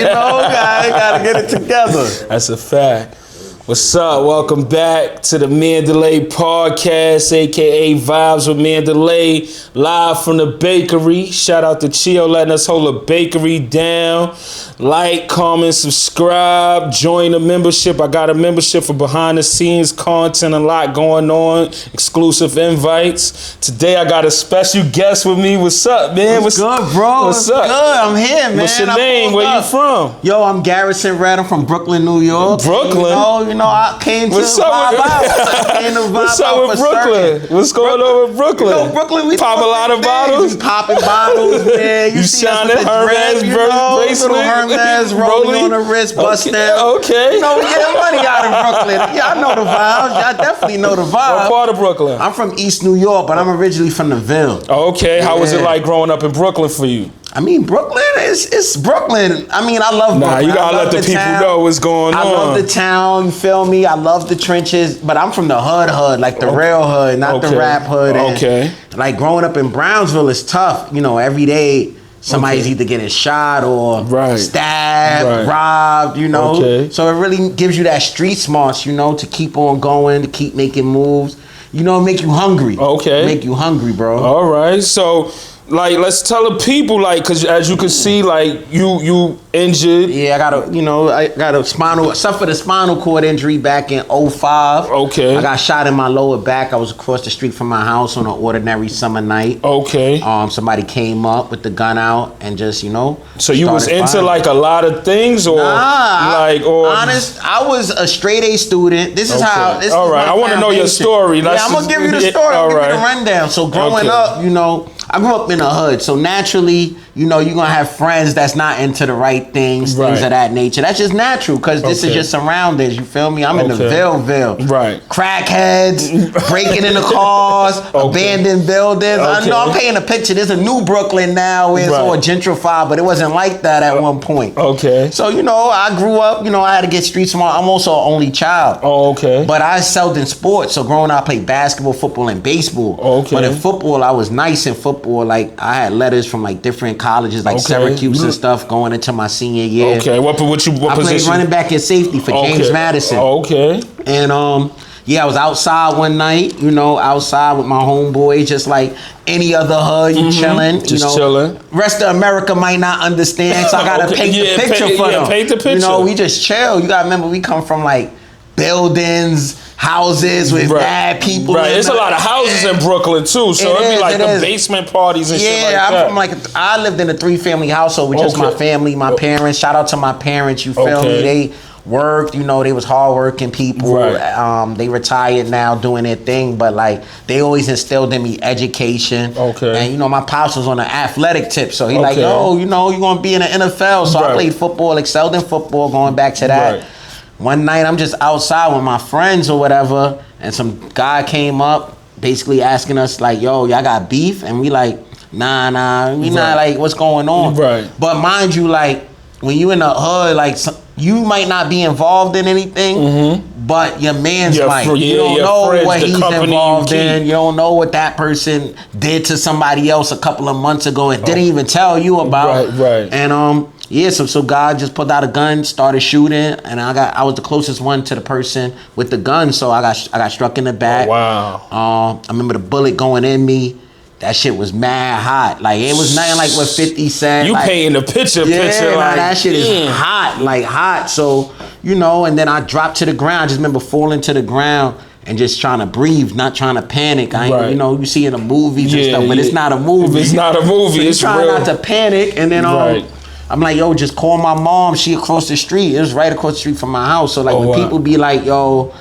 gotta get it together. That's a fact. What's up? Welcome back to the Mandalay Podcast, aka Vibes with Mandalay, live from the bakery. Shout out to Chio letting us hold a bakery down. Like, comment, subscribe, join the membership. I got a membership for behind the scenes content, a lot going on, exclusive invites. Today I got a special guest with me. What's up, man? What's good, bro? What's up? Good. I'm here, man. What's your name? Where you from? Yo, I'm Garrison Red. I'm from Brooklyn, New York. Brooklyn? You know, I came to What's vibe up with, out. What's up with Brooklyn? Certain. What's going on with Brooklyn? You know, Brooklyn, we pop a lot of bottles. We popping bottles, man. You shining Hermes bracelet, little Hermes rolling on the wrist, bust down. Okay. You know, we getting money out of Brooklyn. Yeah, I know the vibes. I definitely know the vibe. What part of Brooklyn? I'm from East New York, but I'm originally from the Ville. Okay. How was it like growing up in Brooklyn for you? I mean, Brooklyn, it's Brooklyn. I mean, I love Brooklyn. Nah, you gotta let the people know what's going on. I love the town, you feel me? I love the trenches, but I'm from the hood, like the real hood, not the rap hood. Okay. And, like, growing up in Brownsville is tough. You know, every day somebody's either getting shot or stabbed, robbed, you know? Okay. So it really gives you that street smarts, you know, to keep on going, to keep making moves. You know, make you hungry. Okay. Make you hungry, bro. All right. So, like, let's tell the people, like, because as you can see, like, you injured. Yeah, I got a suffered a spinal cord injury back in 2005. Okay. I got shot in my lower back. I was across the street from my house on an ordinary summer night. Okay. Somebody came up with the gun out and just, So you was into firing. like a lot of things, or honest, I was a straight A student. This is how. This all right, I want to know your story. Yeah, I'm gonna give you the story. I'll give you the rundown. So growing up, I grew up in the hood. So naturally, you're gonna have friends that's not into the right things of that nature. That's just natural because this is your surroundings. You feel me? I'm in the Ville. Right. Crackheads, breaking into cars, abandoned buildings. I know I'm painting a picture. There's a new Brooklyn now where it's all gentrified, but it wasn't like that at one point. Okay. So, I grew up, I had to get street smart. I'm also an only child. Oh, okay. But I excelled in sports. So growing up, I played basketball, football, and baseball. Okay. But in football, I was nice in football. Like, I had letters from like different colleges, like Syracuse and stuff, going into my senior year. Okay. What position? I played running back and safety for James Madison. Okay. And I was outside one night, outside with my homeboys, just like any other hood, you chilling. Just chilling. Rest of America might not understand, so I gotta paint the picture for them. Paint the picture. We just chill. You gotta remember, we come from like buildings, houses with bad people. Right, there's a lot of houses in Brooklyn too, so it'd be like the basement parties and shit like that. Yeah, I'm from I lived in a 3-family household with just my family, my parents. Shout out to my parents, you feel me? They worked, they was hardworking people. They retired now doing their thing, but like they always instilled in me education. Okay. And my pops was on an athletic tip, so he like, yo, you're gonna be in the NFL. So I played football, excelled in football, going back to that. One night I'm just outside with my friends or whatever, and some guy came up basically asking us like, yo, y'all got beef? And we like, nah, we not, like, what's going on? Right. But mind you, like, when you in the hood, like, you might not be involved in anything, but your man's might. You don't know what he's involved in. You don't know what that person did to somebody else a couple of months ago and didn't even tell you about. Right. And so God just pulled out a gun, started shooting, and I was the closest one to the person with the gun, so I got struck in the back. Oh, wow. I remember the bullet going in me. That shit was mad hot. Like, it was nothing like what 50 said. You like, painting the picture like, that shit is hot, like hot. So, and then I dropped to the ground. I just remember falling to the ground and just trying to breathe, not trying to panic. I ain't, you see in the movies and stuff, but it's not a movie. It's not a movie, so it's trying real. not to panic, and then I'm like, yo, just call my mom. She across the street. It was right across the street from my house. So like when people be like, yo,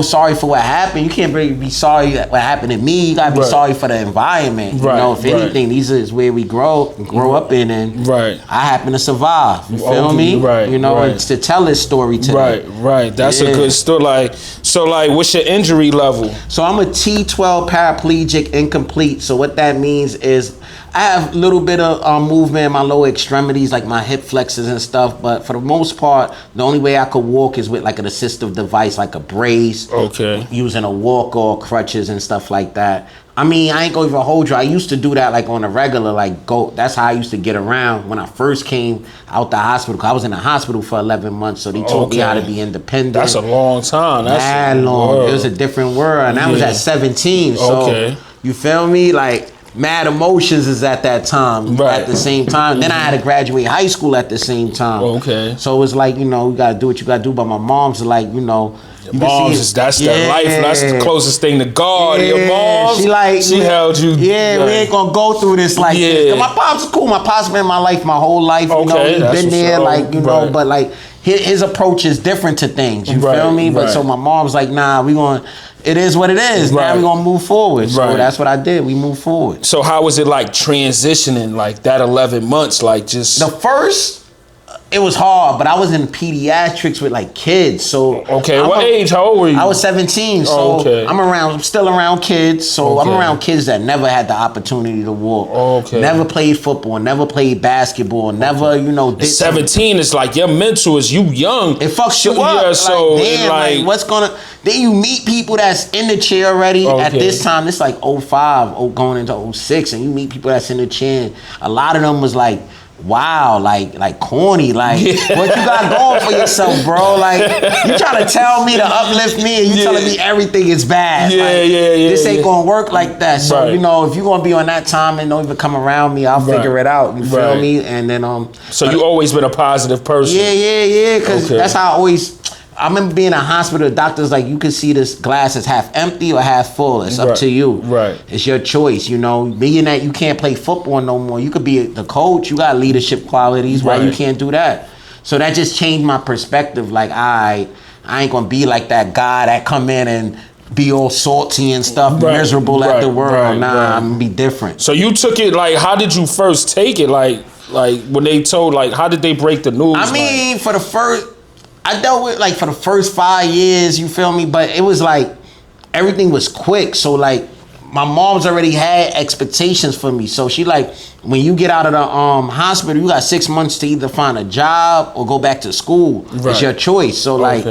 sorry for what happened. You can't really be sorry that what happened to me. You gotta be sorry for the environment. If anything, these is where we grow up in, and I happen to survive. You feel me? And to tell this story today. Right. That's a good story. So what's your injury level? So I'm a T12 paraplegic incomplete. So what that means is I have a little bit of movement in my lower extremities, like my hip flexors and stuff. But for the most part, the only way I could walk is with like an assistive device, like a brace. Okay. Using a walker or crutches and stuff like that. I mean, I ain't gonna even hold you. I used to do that like on a regular, like go. That's how I used to get around when I first came out the hospital. Cause I was in the hospital for 11 months, so they taught me how to be independent. That's a long time. That's mad long. world. It was a different world, and I was at 17. So you feel me? Like mad emotions is at that time. At the same time, then I had to graduate high school at the same time. So it was like, you know, you gotta do what you gotta do. But my mom's like, you know. Your mom's that's their life. That's the closest thing to God. Your mom, she held you. Yeah, we ain't gonna go through this like this. My pops is cool. My pops been in my life my whole life. You know, he's been there, like, you know, but like his approach is different to things. You feel me? But so my mom's like, nah, we gonna. It is what it is. Now we gonna move forward. So that's what I did. We moved forward. So how was it like transitioning like that 11 months? Like just the first. It was hard, but I was in pediatrics with like kids. So what age? How old were you? I was 17. So I'm still around kids. So I'm around kids that never had the opportunity to walk. Never played football, never played basketball, never, you know, did 17 is like your mental is you young. It fucks you up. Yeah, so like, damn, like what's gonna then you meet people that's in the chair already at this time. It's like 05, going into 06, and you meet people that's in the chair. And a lot of them was like, wow, like corny, like what you got going for yourself, bro? Like you trying to tell me to uplift me, and you telling me everything is bad. This ain't gonna work like that. So you know, if you gonna be on that time and don't even come around me, I'll figure it out. You feel me? And then So you always been a positive person. Yeah. Because that's how I always. I remember being in a hospital, the doctor's like, you can see this glass is half empty or half full. It's up to you. It's your choice, you know. Being that you can't play football no more, you could be the coach, you got leadership qualities, why you can't do that? So that just changed my perspective. Like, I ain't gonna be like that guy that come in and be all salty and stuff, miserable at the world. I'm gonna be different. So you took it, like, how did you first take it? Like when they told, like, how did they break the news? I mean, I dealt with, like, for the first 5 years, you feel me? But it was like, everything was quick. So, like, my mom's already had expectations for me. So she like, when you get out of the hospital, you got 6 months to either find a job or go back to school. It's your choice. So like,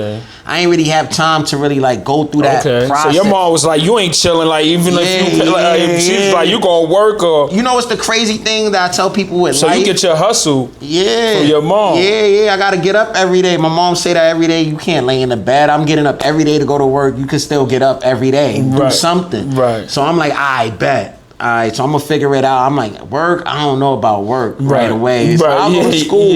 I ain't really have time to really like go through that process. So your mom was like, you ain't chilling, like even if you, she was like, you gonna work or. You know what's the crazy thing that I tell people with life? So you get your hustle from your mom. I gotta get up every day. My mom say that every day, you can't lay in the bed. I'm getting up every day to go to work. You can still get up every day, do something. So I'm like, I bet. All right, so I'm gonna figure it out. I'm like, work? I don't know about work right away. So I'll go to school.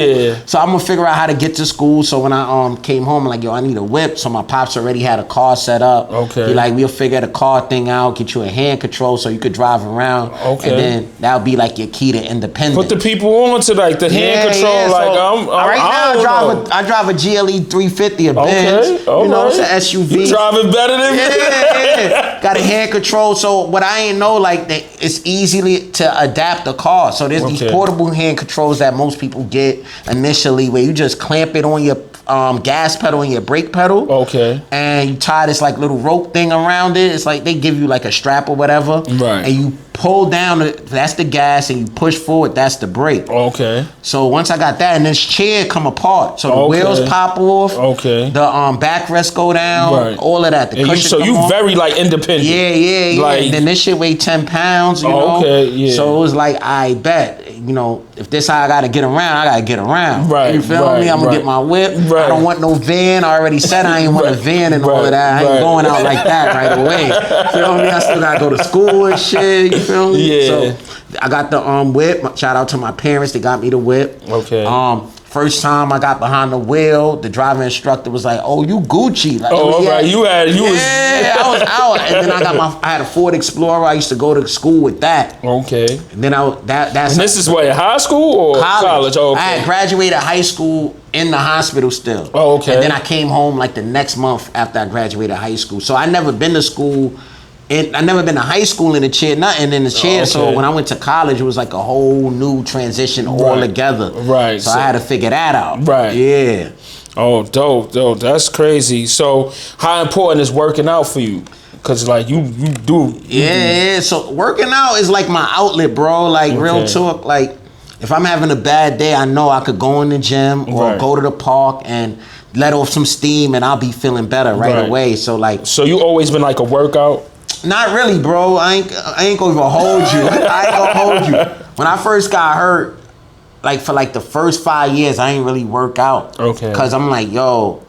So I'm gonna figure out how to get to school. So when I came home, I'm like, yo, I need a whip. So my pops already had a car set up. He like, we'll figure the car thing out, get you a hand control so you could drive around. And then that'll be like your key to independence. Put the people on to like the hand control. Like I drive a GLE 350, a Benz. You know, it's an SUV. You driving better than me. Got a hand control. So what I ain't know, like it's easily to adapt the car. So there's these portable hand controls that most people get initially, where you just clamp it on your gas pedal and your brake pedal. And you tie this like little rope thing around it. It's like they give you like a strap or whatever. And you pull down, that's the gas, and you push forward, that's the brake. So once I got that, and this chair come apart. So the wheels pop off. The backrest go down. All of that. The cushion so you off. Very like independent. Like, and then this shit weighed 10 pounds, you know? So it was like, I bet, you know, if this how I gotta get around, I gotta get around. You feel me? I'm gonna get my whip. I don't want no van. I already said I ain't want a van and all of that. I ain't going out like that right away. You feel me? I still gotta go to school and shit. You feel me? So I got the whip. Shout out to my parents. They got me the whip. First time I got behind the wheel, the driving instructor was like, "Oh, you Gucci." Like, I was out. And then I had a Ford Explorer. I used to go to school with that. And then that's. And this is what, high school or college? I had graduated high school in the hospital still. And then I came home like the next month after I graduated high school. So I never been to school. I never been to high school in the chair, nothing in the chair. So when I went to college, it was like a whole new transition altogether. So I had to figure that out. Oh, dope. That's crazy. So how important is working out for you? Cause like you do. So working out is like my outlet, bro. Like real talk. Like if I'm having a bad day, I know I could go in the gym or go to the park and let off some steam, and I'll be feeling better right away. So like. So you always been like a workout? Not really, bro. I ain't gonna even hold you. I ain't gonna hold you. When I first got hurt, like for like the first 5 years, I ain't really work out. Okay. Cause I'm like, yo,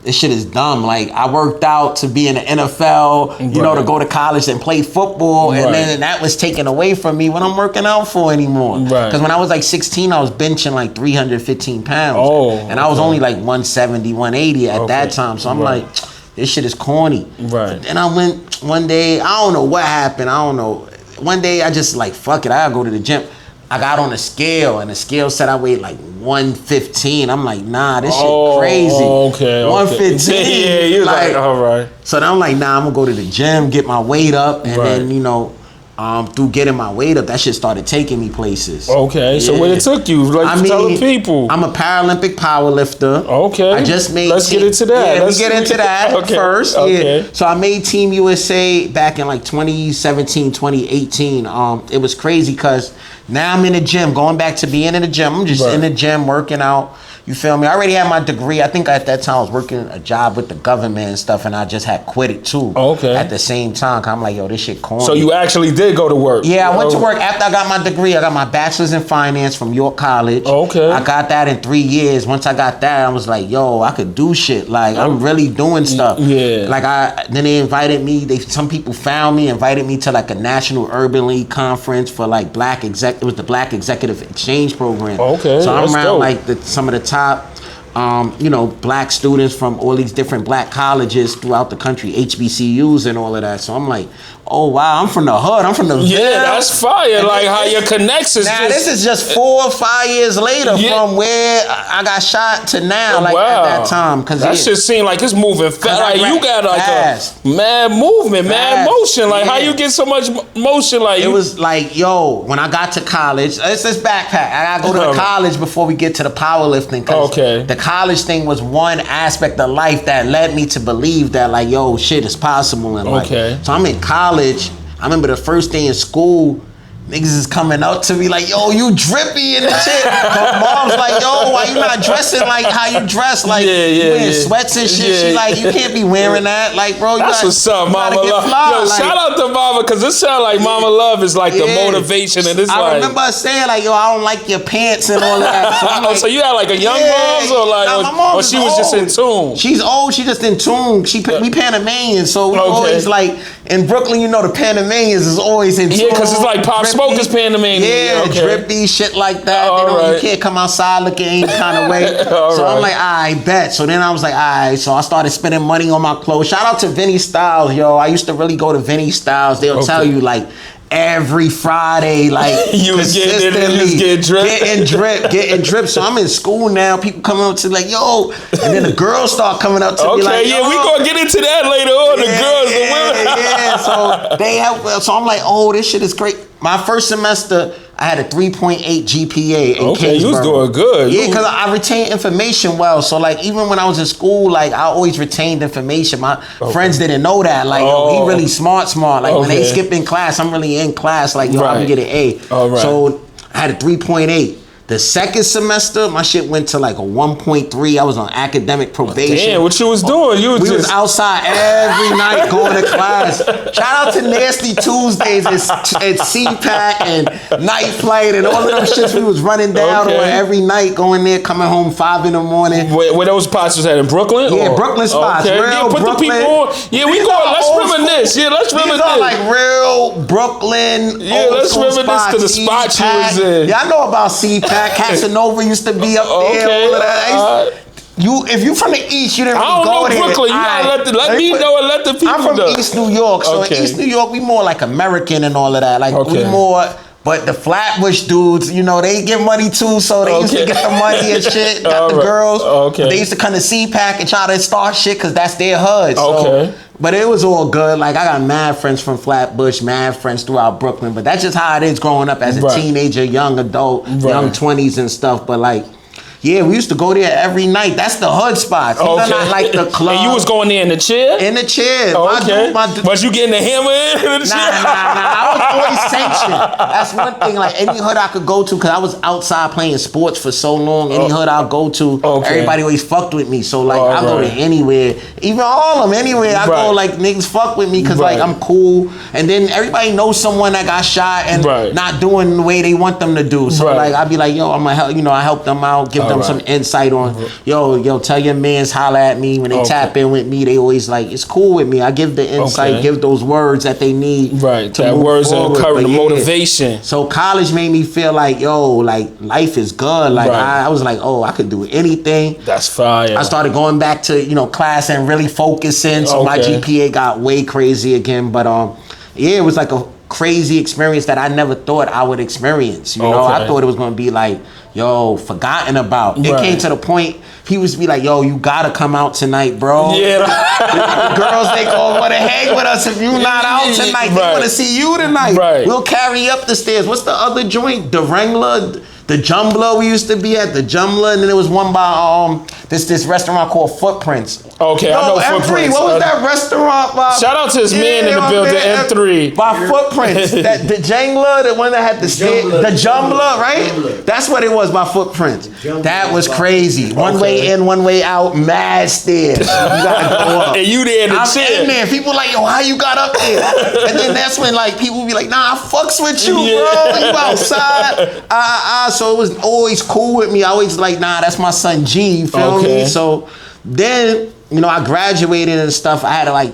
this shit is dumb. Like I worked out to be in the NFL, you know, to go to college and play football, and then that was taken away from me. What I'm working out for anymore? Right. Because when I was like 16, I was benching like 315 pounds, and I was only like 170, 180 at that time. So I'm like, this shit is corny. Right. And I went one day. I don't know what happened. I don't know. One day I just like fuck it. I gotta go to the gym. I got on the scale, and the scale said I weighed like 115. I'm like, nah, this shit crazy. Okay. 115. Yeah, you're like, all right. So then I'm like, nah, I'm gonna go to the gym, get my weight up, and then, you know, through getting my weight up, that shit started taking me places. Okay, so where it took you? Like, tell the people. I'm a Paralympic powerlifter. Okay. I just made. Let's get into that. Yeah, let's get into that first. Okay. Yeah. So I made Team USA back in like 2017, 2018. It was crazy because now I'm in the gym, going back to being in the gym. I'm just in the gym working out. You feel me? I already had my degree. I think at that time I was working a job with the government and stuff, and I just had quit it too. Okay. At the same time, 'cause I'm like, yo, this shit corny. So you actually did go to work? Yeah, I went to work after I got my degree. I got my bachelor's in finance from York College. Okay. I got that in 3 years. Once I got that, I was like, yo, I could do shit. Like, I'm really doing stuff. Yeah. Like, then they invited me. Some people found me, invited me to like a National Urban League conference for like it was the Black Executive Exchange Program. Okay. So I'm around dope. like some of the top you know, black students from all these different black colleges throughout the country, HBCUs and all of that. So I'm like, oh wow, I'm from the hood. I'm from the Yeah, that's fire. And like how your connections. Now this is just 4 or 5 years later from where I got shot to now, like at that time. Cause that shit seem like it's moving fast. Like you got like a mad movement, mad motion. Like how you get so much motion? Like it was like, yo, when I got to college, it's this backpack. I gotta go to the college before we get to the powerlifting. Okay. The college thing was one aspect of life that led me to believe that like, yo, shit is possible in life. So I'm in college. I remember the first day in school, niggas is coming up to me like, yo, you drippy and shit. My mom's like, yo, why you not dressing like how you dress? Like, you wearing sweats and shit. She like, you can't be wearing that. Like, bro, that's what's up, Mama Love. Yo, like, shout out to Mama, because it sound like Mama Love is like the motivation. And it's I remember saying like, yo, I don't like your pants and all that. So, like, so you had like a young mom's or like, or she was just in tune? She's old. She just in tune. We Panamanians, so we always like, in Brooklyn, you know, the Panamanians is always in tune. Yeah, because it's like Pop Smoke is Panamanian. Yeah, drippy, shit like that. You can't come outside looking any kind of way. So I'm like, I bet. So then I was like, all right. So I started spending money on my clothes. Shout out to Vinny Styles, yo. I used to really go to Vinny Styles. They'll tell you like, every Friday, like you was getting drip. So I'm in school now. People coming up to like, yo, and then the girls start coming up to me like, we gonna get into that later on. The girls, the women. So they have. So I'm like, oh, this shit is great. My first semester, I had a 3.8 GPA in Kingsborough. You was doing good. Yeah, because I retained information well. So like, even when I was in school, like I always retained information. My friends didn't know that. Like, yo, he really smart. Like when they skip in class, I'm really in class. Like, yo, I'm gonna get an A. So I had a 3.8. The second semester, my shit went to like a 1.3. I was on academic probation. Damn, what you was doing? We was outside every night going to class. Shout out to Nasty Tuesdays and CPAC and Night Flight and all of them shits we was running down on every night, going there, coming home 5 in the morning. Where those spots was at, in Brooklyn? Yeah, Brooklyn spots. Okay. Real put Brooklyn. The people on. Yeah, we going. Let's reminisce. Yeah, let's reminisce. These are like real Brooklyn. Yeah, let's reminisce to the spots you was in. Yeah, I know about CPAC. Casanova used to be up there. All of that. If you from the East, you didn't really go there. I don't know Brooklyn. You gotta let me know and let the people know. I'm from East New York, so in East New York, we more like American and all of that. Like we more. But the Flatbush dudes, you know, they get money too, so they used to get the money and shit. Got the girls. They used to come to CPAC and try to start shit because that's their hood. So, but it was all good. Like I got mad friends from Flatbush, mad friends throughout Brooklyn. But that's just how it is growing up as a teenager, young adult, young 20s and stuff. But like, Yeah, we used to go there every night. That's the hood spots. These are not like the club. And you was going there in the chair? In the chair. Okay. Was you getting the hammer in the chair? Nah. I was always sanctioned. That's one thing. Like any hood I could go to, because I was outside playing sports for so long. Any hood I'll go to, everybody always fucked with me. So like I go to anywhere, even Harlem, anywhere I go, like niggas fuck with me because like I'm cool. And then everybody knows someone that got shot and not doing the way they want them to do. So like I'd be like, yo, I'm gonna help. You know, I help them out, give them some insight on, yo, tell your mans holler at me when they tap in with me. They always like, it's cool with me. I give the insight, give those words that they need. Right, to that words of encouragement, the motivation. So college made me feel like, yo, like life is good. Like I was like, oh, I could do anything. That's fire. I started going back to, you know, class and really focusing. So my GPA got way crazy again. But it was like a crazy experience that I never thought I would experience. You know, I thought it was gonna be like, yo, forgotten about. It came to the point, he was be like, yo, you gotta come out tonight, bro. Yeah. The girls, they go, wanna hang with us if you not out tonight. They wanna see you tonight. We'll carry you up the stairs. What's the other joint? The Wrangler, the Jumbler we used to be at, the Jumbler, and then there was one by this restaurant called Footprints. Okay, I know M3, Footprints. What was that restaurant by? Shout out to this man in the building, M3. By Footprints. The Jangler, the one that had the Jumbler, right? That's what it was, by Footprints. That was crazy. One way in, one way out, mad stairs. You gotta go up. And you there in the chair. I'm in there. People like, yo, how you got up there? And then that's when like people be like, nah, I fucks with you, bro. You outside. So it was always cool with me. I always like, nah, that's my son G, you feel me? So then, you know, I graduated and stuff. I had to like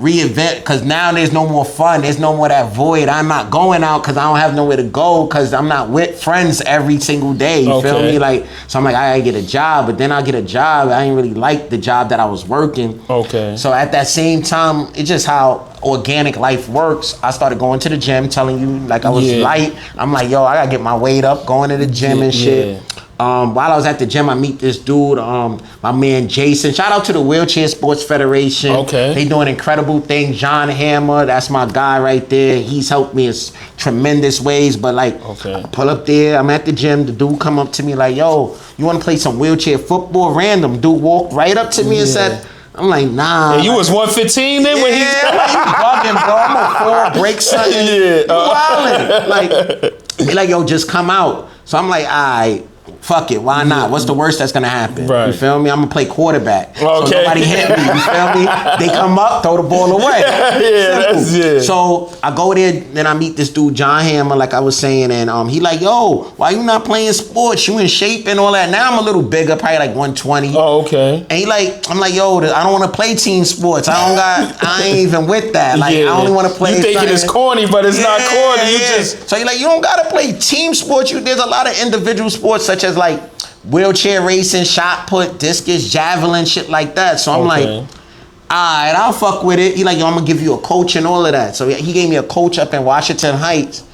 reinvent, because now there's no more fun. There's no more that void. I'm not going out because I don't have nowhere to go, because I'm not with friends every single day. You feel me? Like, so I'm like, I gotta get a job. But then I get a job. I didn't really like the job that I was working. So at that same time, it's just how organic life works. I started going to the gym, telling you like I was light. I'm like, yo, I gotta get my weight up, going to the gym and shit. While I was at the gym, I meet this dude, my man Jason. Shout out to the Wheelchair Sports Federation. They doing incredible things. John Hammer, that's my guy right there. He's helped me in tremendous ways. But like, I pull up there, I'm at the gym. The dude come up to me like, yo, you want to play some wheelchair football? Random dude walked right up to me and said, I'm like, nah. And you was 115 then when he... Yeah, like, you bugging, bro. I'm a 4, break something. You wildin'. Like, he like, yo, just come out. So I'm like, all right. Fuck it, why not? What's the worst that's gonna happen? You feel me? I'm gonna play quarterback. So nobody hit me, you feel me? They come up, throw the ball away. That's it. So I go there, then I meet this dude, John Hammer, like I was saying, and he like, yo, why you not playing sports? You in shape and all that. Now I'm a little bigger, probably like 120. And he like, I'm like, yo, I don't wanna play team sports. I ain't even with that. Like, I only wanna play. You thinking it's corny, but it's not corny. You just... So you like, you don't gotta play team sports. There's a lot of individual sports such as like wheelchair racing, shot put, discus, javelin, shit like that. So I'm like, all right, I'll fuck with it. He like, yo, I'm gonna give you a coach and all of that. So he gave me a coach up in Washington Heights.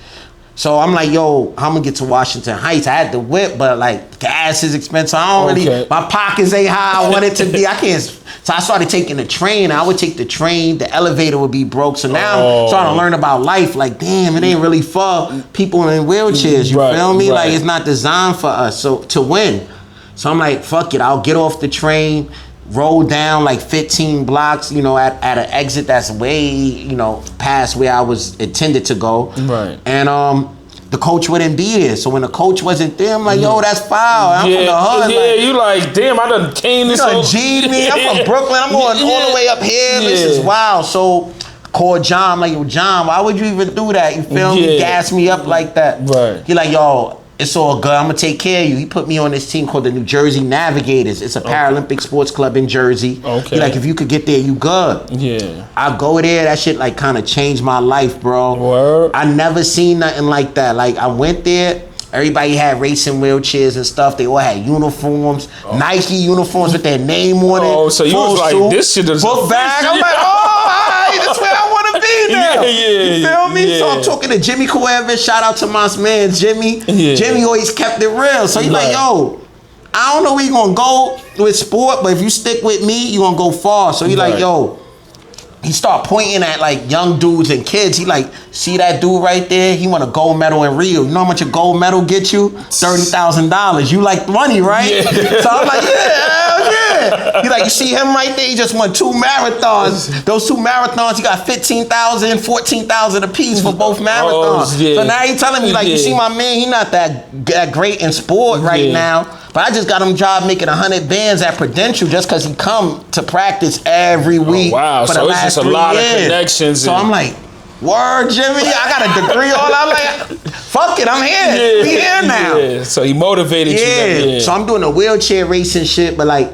So I'm like, yo, I'm gonna get to Washington Heights. I had the whip, but like gas is expensive. I don't really, my pockets ain't how I want it to be. I can't. So I started taking the train. I would take the train. The elevator would be broke. So now I'm starting to learn about life. Like, damn, it ain't really for people in wheelchairs. You feel me? Like, it's not designed for us. So to win. So I'm like, fuck it. I'll get off the train, roll down like 15 blocks, you know, at an exit that's way, you know, past where I was intended to go. And the coach wouldn't be there. So when the coach wasn't there, I'm like, yo, that's foul. I'm from the hood. Like, you like, damn, I done came this. You done G'd me. I'm from Brooklyn. I'm going all the way up here. This is wild. So called John. I'm like, yo, John, why would you even do that? You feel me? Gas me up like that. He like, yo, it's all good. I'm gonna take care of you. He put me on this team called the New Jersey Navigators. It's a Paralympic sports club in Jersey. He like, if you could get there, you good. I go there. That shit like kind of changed my life, bro. I never seen nothing like that. Like, I went there. Everybody had racing wheelchairs and stuff. They all had uniforms, Nike uniforms with their name on it. So you was like, this shit is book bag. I'm like, that's where I want to be now. You feel me? So I'm talking to Jimmy Cuevas. Shout out to my man Jimmy. Jimmy always kept it real. So he's like, yo, I don't know where you gonna go with sport, but if you stick with me, you gonna go far. So he's like, yo, he start pointing at like young dudes and kids. He like, see that dude right there? He won a gold medal in Rio. You know how much a gold medal gets you? $30,000. You like money, right? Yeah. So I'm like, hell yeah. He like, you see him right there? He just won 2 marathons. Those 2 marathons, he got 15,000, 14,000 apiece for both marathons. So now he telling me like, you see my man? He not that great in sport right now. But I just got him job making 100 bands at Prudential just because he come to practice every week. Oh, wow. For so the it's last just a 3 lot years. of connections. So I'm like, word, Jimmy, I got a degree on. I'm like, fuck it, I'm here. We here now. Yeah. So he motivated you. Yeah. So I'm doing a wheelchair racing shit, but like,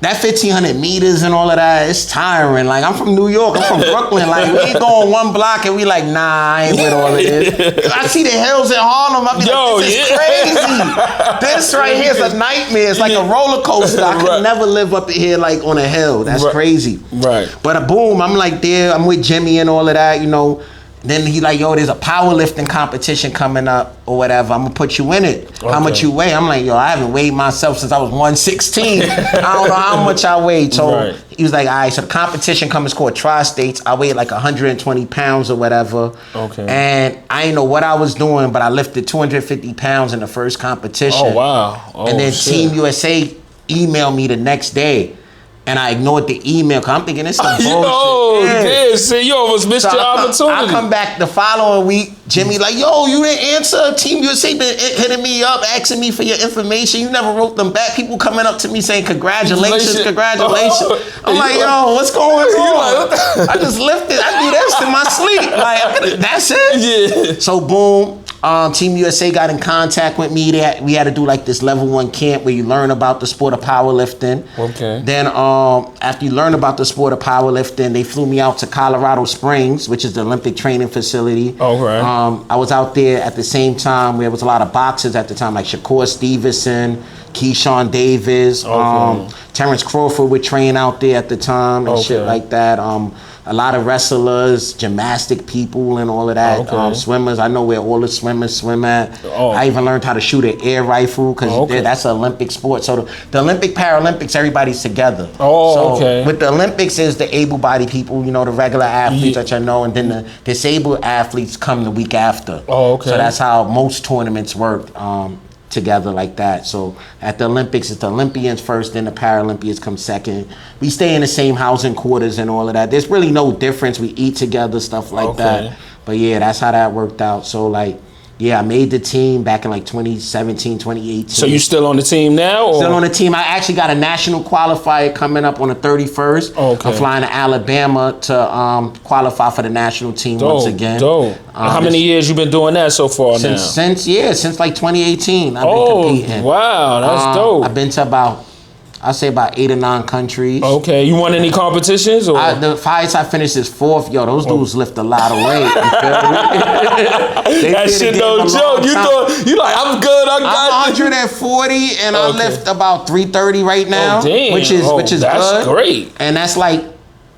that 1,500 meters and all of that, it's tiring. Like, I'm from New York, I'm from Brooklyn. Like, we ain't going 1 block and we like, nah, I ain't with all of this. I see the hills in Harlem, I be like, this is crazy. This right here is a nightmare. It's like a roller coaster. I could never live up here like on a hill. That's crazy. Right. But boom, I'm like there, I'm with Jimmy and all of that, you know. Then he like, yo, there's a powerlifting competition coming up or whatever. I'm gonna put you in it. Okay. How much you weigh? I'm like, yo, I haven't weighed myself since I was 116. I don't know how much I weighed. So he was like, all right, so the competition comes called Tri-States. I weighed like 120 pounds or whatever. Okay. And I didn't know what I was doing, but I lifted 250 pounds in the first competition. Oh, wow. Oh, and then Team USA emailed me the next day. And I ignored the email because I'm thinking it's some bullshit. Yeah, see, you almost missed your opportunity. I come back the following week, Jimmy like, yo, you didn't answer. Team USA been hitting me up, asking me for your information. You never wrote them back. People coming up to me saying, congratulations. I'm like, yo, what's going on? I just lifted. I do this in my sleep. Like, that's it? Yeah. So, boom. Team USA got in contact with me. We had to do like this level 1 camp where you learn about the sport of powerlifting. Okay. Then after you learn about the sport of powerlifting, they flew me out to Colorado Springs, which is the Olympic training facility. Okay. I was out there at the same time. There was a lot of boxers at the time, like Shakur Stevenson, Keyshawn Davis, Terrence Crawford would train out there at the time and shit like that. A lot of wrestlers, gymnastic people and all of that. Swimmers, I know where all the swimmers swim at. I even learned how to shoot an air rifle because that's an Olympic sport. So the Olympic, Paralympics, everybody's together. With the Olympics is the able-bodied people, you know, the regular athletes that you know, and then the disabled athletes come the week after. So that's how most tournaments work. Together like that. So at the Olympics, it's the Olympians first, then the Paralympians come second. We stay in the same housing quarters and all of that. There's really no difference. We eat together, stuff like that. But yeah, that's how that worked out. So like, yeah, I made the team back in like 2017, 2018. So you still on the team now? Or? Still on the team. I actually got a national qualifier coming up on the 31st. I'm flying to Alabama to qualify for the national team once again. How many years you been doing that so far now? Since like 2018. I've been competing. Wow, that's dope. I've been to I'll say about 8 or 9 countries. Okay, you won any competitions? Or? The fights I finished is 4th. Yo, those dudes lift a lot of weight. You feel me? That shit no joke. You like, I'm good. I'm 140 and I lift about 330 right now. Which is good. That's great. And that's like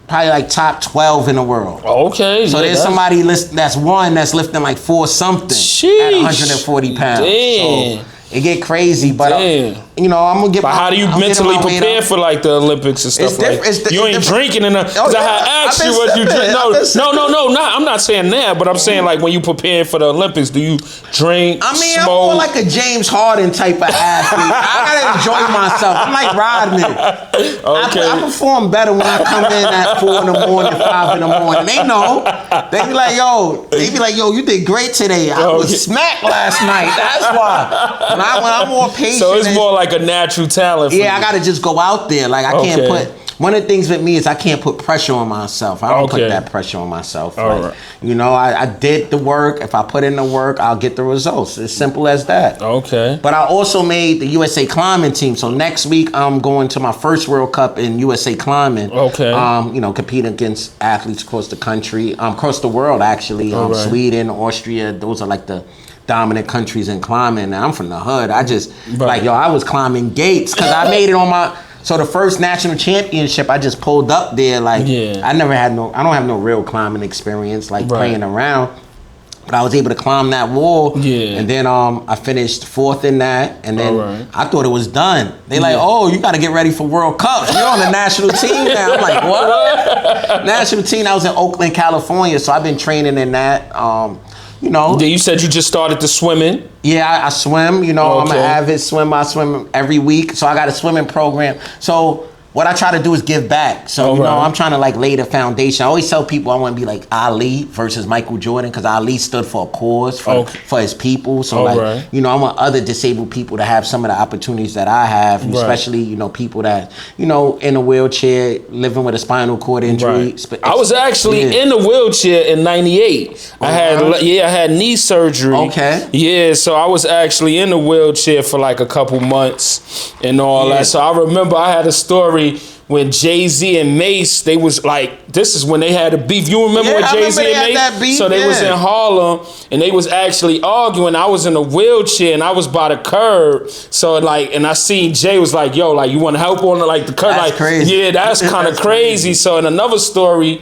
probably like top 12 in the world. Okay. So there's somebody that's lifting like 4 something at 140 pounds. Damn. So it get crazy, but you know, I'm gonna get. But how do you mentally prepare for like the Olympics and stuff like that? You ain't drinking enough. Cause I asked you what you drink. No. I'm not saying that, but I'm saying like when you prepare for the Olympics, do you drink? I mean, smoke? I'm more like a James Harden type of athlete. I gotta enjoy myself. I'm like Rodman. I perform better when I come in at 4 in the morning, 5 in the morning. They know. They be like, yo, you did great today. I was smacked last night. That's why. When I'm more patient. So it's more like a natural talent for you. I gotta just go out there. Like I can't put. One of the things with me is I can't put pressure on myself. I don't put that pressure on myself. You know, I did the work. If I put in the work, I'll get the results. It's simple as that. Okay. But I also made the USA climbing team. So next week I'm going to my first World Cup in USA climbing. Okay. You know, competing against athletes across the country, across the world actually. Sweden, Austria. Those are like the dominant countries in climbing. Now I'm from the hood. I just I was climbing gates because I made it on my. So the first national championship, I just pulled up there. Like I don't have no real climbing experience, like playing around. But I was able to climb that wall. Yeah. And then I finished 4th in that. And then I thought it was done. They like, oh, you got to get ready for World Cup. You're on the national team now. I'm like, what? National team. I was in Oakland, California. So I've been training in that. You know. You said you just started to swimming. Yeah, I swim. You know, I'm an avid swimmer. I swim every week. So I got a swimming program. So what I try to do is give back. So, you know, I'm trying to like lay the foundation. I always tell people I want to be like Ali versus Michael Jordan because Ali stood for a cause, for his people. So, you know, I want other disabled people to have some of the opportunities that I have, especially, you know, people that, you know, in a wheelchair, living with a spinal cord injury. I was actually in a wheelchair in 98. I had knee surgery. Okay. Yeah, so I was actually in a wheelchair for like a couple months and all that. So I remember I had a story when Jay-Z and Mace, they was like, this is when they had a beef. You remember when Jay-Z and Mace? Beef, so they was in Harlem and they was actually arguing. I was in a wheelchair and I was by the curb. So like, and I seen Jay was like, yo, like you want to help on like the curb? That's like, crazy. Yeah, that's kind of crazy. So in another story,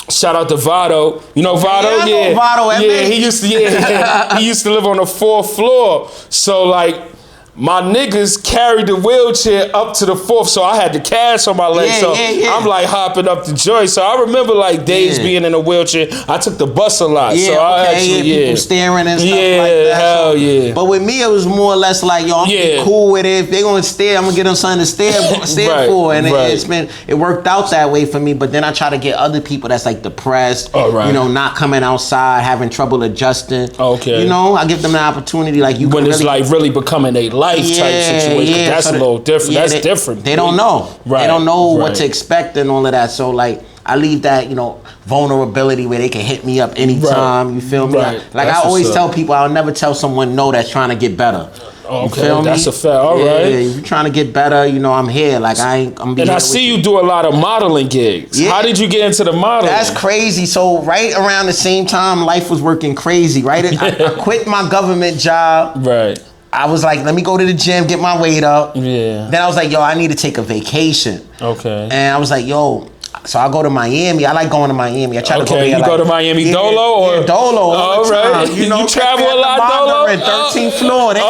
shout out to Vado. You know Vado? Yeah, I know Vado. He used to he used to live on the 4th floor. So like my niggas carried the wheelchair up to the 4th, so I had the cast on my leg. I'm like hopping up the joint. So I remember like days being in a wheelchair. I took the bus a lot. Yeah, so I actually, people staring and stuff like that. Hell yeah. But with me, it was more or less like, yo, I'm cool with it. If they gonna stare, I'm gonna get them something to stare for. And it worked out that way for me. But then I try to get other people that's like depressed, you know, not coming outside, having trouble adjusting. You know, I give them the opportunity, like you. When it's like really becoming a life type situation. That's a little different. That's different. They don't know. They don't know what to expect and all of that. So like I leave that, you know, vulnerability where they can hit me up anytime. You feel me? Like I always tell people, I'll never tell someone no that's trying to get better. That's a fact. All right. If you're trying to get better, you know, I'm here. Like I'm. And I see you do a lot of modeling gigs. How did you get into the modeling? That's crazy. So right around the same time, life was working crazy. Right, I quit my government job. Right. I was like, let me go to the gym, get my weight up. Yeah. Then I was like, yo, I need to take a vacation. Okay. And I was like, yo, so I go to Miami. I like going to Miami. I try to go there. You go to Miami Dolo or? Yeah, Dolo. All right. You know, you travel a lot, Dolo? 13th floor. They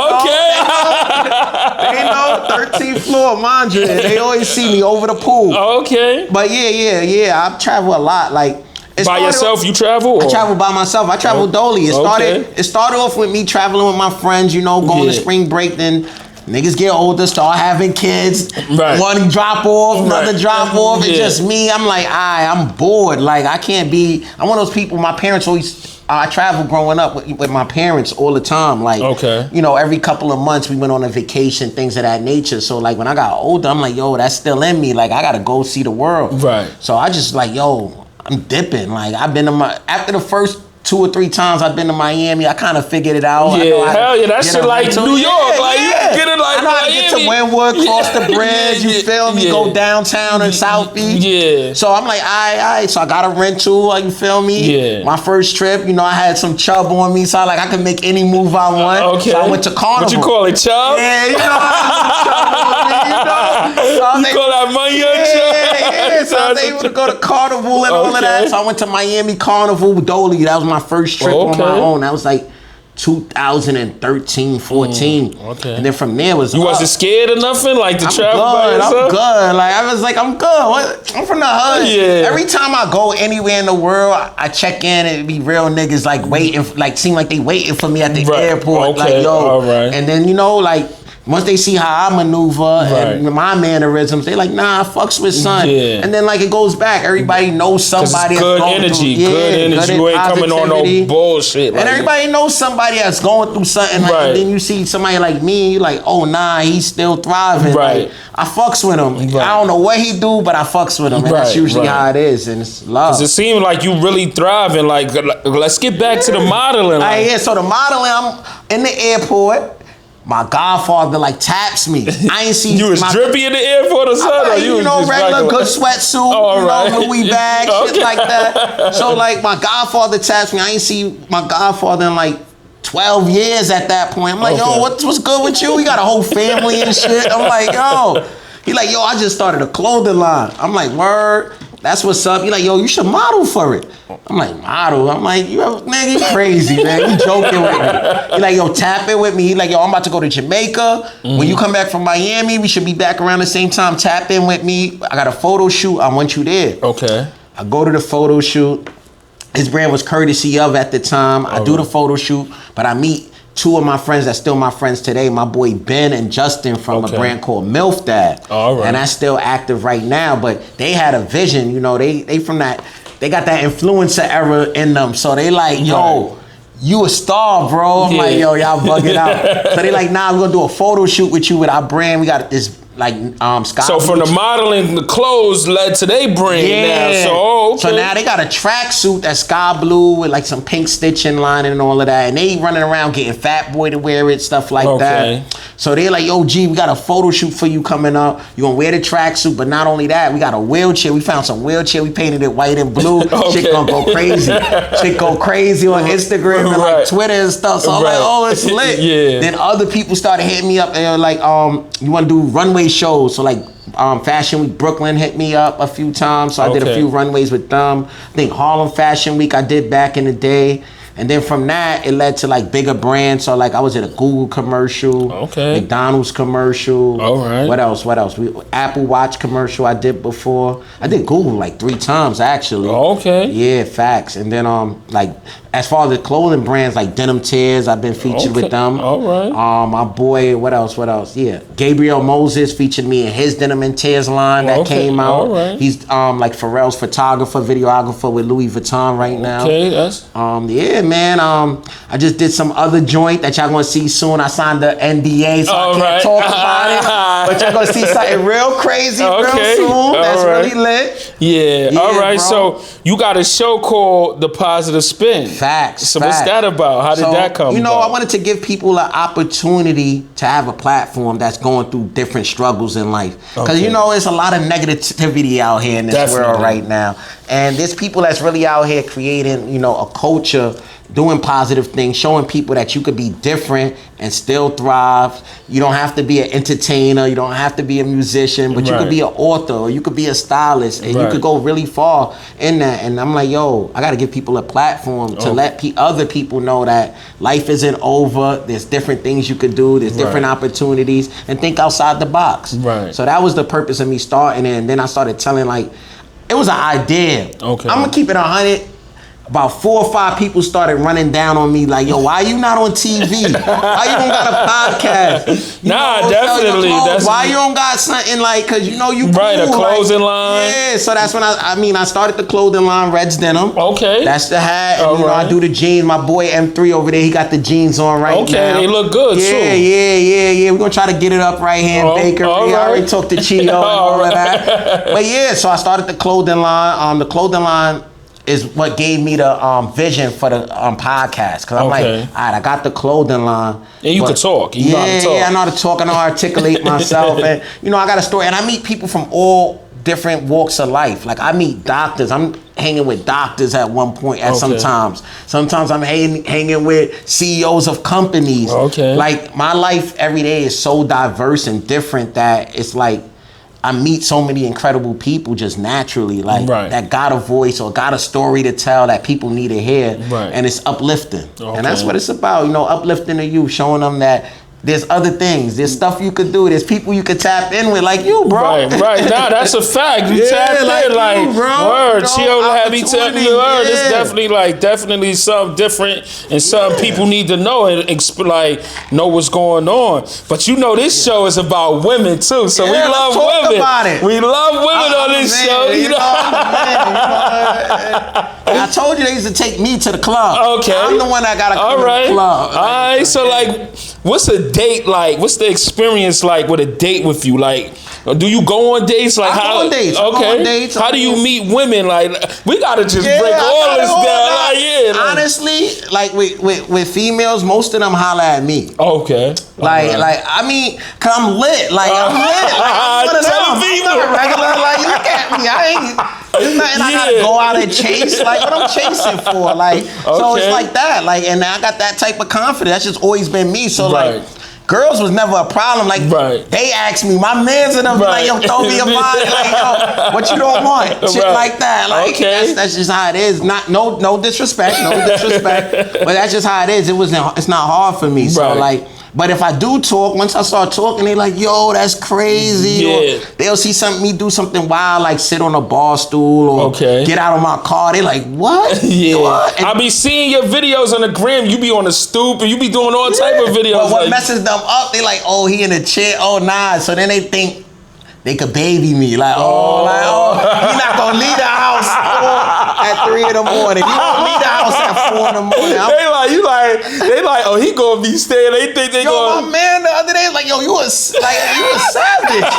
know 13th floor, Mondrian. They always see me over the pool. Okay. But yeah. I travel a lot. Like, by yourself, you travel? I travel by myself. I travel dolly. It started off with me traveling with my friends, you know, going to spring break. Then niggas get older, start having kids. One drop off, another drop off. It's just me. I'm like, I'm bored. Like, I can't be. I'm one of those people. My parents always. I traveled growing up with my parents all the time. Like, you know, every couple of months we went on a vacation, things of that nature. So like when I got older, I'm like, yo, that's still in me. Like I gotta go see the world. Right. So I just like, yo, I'm dipping. Like I've been to after the first 2 or 3 times I've been to Miami, I kind of figured it out. Yeah, hell yeah, that shit like New York. Like you get it like I know how to get to Wynwood, cross the bridge, you feel me, go downtown and South Beach. Yeah. So I'm like, all right. So I got a rental, you feel me? Yeah. My first trip, you know, I had some chub on me, so I could make any move I want. Okay. So I went to Carnival. What you call it, chub? Yeah, you know, chub on me, you know. So you call that money chub? Yeah, so I was able to go to Carnival and all of that. So I went to Miami Carnival with Dolly. That was my first trip on my own. That was like 2013, 14. And then from there was you wasn't scared or nothing? Like to travel by yourself? I'm good. Like I was like, I'm good. I'm from the hood. Yeah. Every time I go anywhere in the world, I check in and it be real niggas like waiting, like seem like they waiting for me at the airport. Like, yo. And then, you know, like once they see how I maneuver and my mannerisms, they like, nah, I fucks with son. And then like it goes back. Everybody knows somebody. Good energy. Good energy. You ain't coming on no bullshit. And everybody knows somebody that's going through something. Like, and then you see somebody like me, you like, oh nah, he's still thriving. Like, I fucks with him. I don't know what he do, but I fucks with him. And that's usually how it is. And it's love. Cause it seems like you really thriving. Like let's get back to the modeling. So the modeling, I'm in the airport. My godfather like taps me. I ain't see you was drippy in the airport or something. You know, regular good sweatsuit, you know, Louis bag, shit like that. So like my godfather taps me. I ain't see my godfather in like 12 years at that point. I'm like, yo, what's good with you? We got a whole family and shit. I'm like, yo. He like, yo, I just started a clothing line. I'm like, word. that's what's up. He like, yo, you should model for it. I'm like, model? I'm like, nigga, you crazy, man. You joking with me. He like, yo, tap in with me. He like, yo, I'm about to go to Jamaica. When you come back from Miami, we should be back around the same time. Tap in with me. I got a photo shoot. I want you there. Okay. I go to the photo shoot. His brand was Courtesy Of at the time. I do the photo shoot, but I meet two of my friends that's still my friends today. My boy Ben and Justin from a brand called MILF Dad. All right. And that's still active right now, but they had a vision, you know, they from that, they got that influencer era in them. So they like, yo, you a star, bro. I'm like, yo, y'all bugging out. So they like, nah, we're gonna do a photo shoot with you with our brand. We got this like Sky. So from the modeling, the clothes led to their brand now. So So now they got a tracksuit that's sky blue with like some pink stitching lining and all of that, and they running around getting Fat Boy to wear it, stuff like that. So they like, yo, G, we got a photo shoot for you coming up. You gonna wear the tracksuit, but not only that, we got a wheelchair. We found some wheelchair. We painted it white and blue. Chick gonna go crazy. Chick go crazy on Instagram and like Twitter and stuff. So I'm like, oh, it's lit. Then other people started hitting me up and they were like, you wanna do runway shows? So like Fashion Week Brooklyn hit me up a few times, so I did a few runways with them. I think Harlem Fashion Week I did back in the day. And then from that, it led to like bigger brands. So like I was at a Google commercial, McDonald's commercial. What else? Apple Watch commercial I did before. I did Google like 3 times actually. Yeah, facts. And then like as far as the clothing brands like Denim Tears, I've been featured with them. My boy, what else? Yeah, Gabriel Moses featured me in his Denim and Tears line that came out. He's like Pharrell's photographer, videographer with Louis Vuitton right now. Yeah, man. I just did some other joint that y'all gonna see soon. I signed the NDA, so I can't talk about it. But y'all gonna see something real crazy real soon. That's really lit. Yeah. All right. Bro. So you got a show called The Positive Spin. Facts. So what's that about? How did that come? You know, about? I wanted to give people an opportunity to have a platform that's going through different struggles in life. Because you know, there's a lot of negativity out here in this world right now. And there's people that's really out here creating, you know, a culture, doing positive things, showing people that you could be different and still thrive. You don't have to be an entertainer, you don't have to be a musician, but you could be an author or you could be a stylist, and you could go really far in that. And I'm like, yo, I gotta give people a platform to let other people know that life isn't over. There's different things you could do, there's different opportunities, and think outside the box. So that was the purpose of me starting it. And then I started telling, like, it was an idea. I'm gonna keep it 100. About 4 or 5 people started running down on me like, yo, why you not on TV? Why you don't got a podcast? Definitely. Why you don't got something like, cause you know you cool, a clothing line. Yeah, so that's when I started the clothing line, Red's Denim. That's the hat. And, you know, I do the jeans. My boy M3 over there, he got the jeans on right now. They look good too. Yeah. We're gonna try to get it up right here in Bakery. I already talked to Chio and all of that. But yeah, so I started the clothing line. The clothing line is what gave me the vision for the podcast. Because I'm like, all right, I got the clothing line. And you can talk. You know how to talk. Yeah, I know how to talk. I know how to articulate myself. And, you know, I got a story. And I meet people from all different walks of life. Like, I meet doctors. I'm hanging with doctors at one point sometimes. Sometimes I'm hanging with CEOs of companies. Like, my life every day is so diverse and different that it's like, I meet so many incredible people just naturally, like that got a voice or got a story to tell that people need to hear, and it's uplifting. And that's what it's about, you know, uplifting the youth, showing them that there's other things, there's stuff you could do, there's people you could tap in with, like you, bro. Nah, that's a fact. You tap in, like you, bro. Word, Chio had me tell you, word. It's definitely something different, and some people need to know and know what's going on. But you know, this show is about women too, so we love women. We love women on this show. You know, I told you they used to take me to the club. I'm the one that got to come to the club. All right, so like, what's a date like? What's the experience like with a date with you? Like, do you go on dates? Like, I go on dates. I go on dates. How do you meet women? Like, we gotta just break all this down. Like, honestly, like with females, most of them holler at me. Like I mean, cause I'm lit. Like I'm lit. Like, I'm one of them. I'm not a regular. Like, look at me. I ain't. There's nothing I gotta go out and chase. Like, what I'm chasing for. Like, so it's like that. Like, and I got that type of confidence. That's just always been me. So like, girls was never a problem. Like they asked me, my mans and them be like, yo, throw me a body. Like, yo, what you don't want? Shit like that. Like that's just how it is. Not no disrespect, but that's just how it is. It's not hard for me. So like. But if I do talk, once I start talking, they like, yo, that's crazy. Or they'll see me do something wild, like sit on a bar stool or get out of my car. They like, what? What? I be seeing your videos on the gram. You be on the stoop and you be doing all type of videos. But what messes them up, they like, oh, he in the chair. Oh, nah. So then they think they could baby me. Like, he not going to leave the house at 3 in the morning. He won't leave the house at 4 in the morning. They like, oh, he gonna be staying. They think they gonna. My man the other day like, yo, you a savage.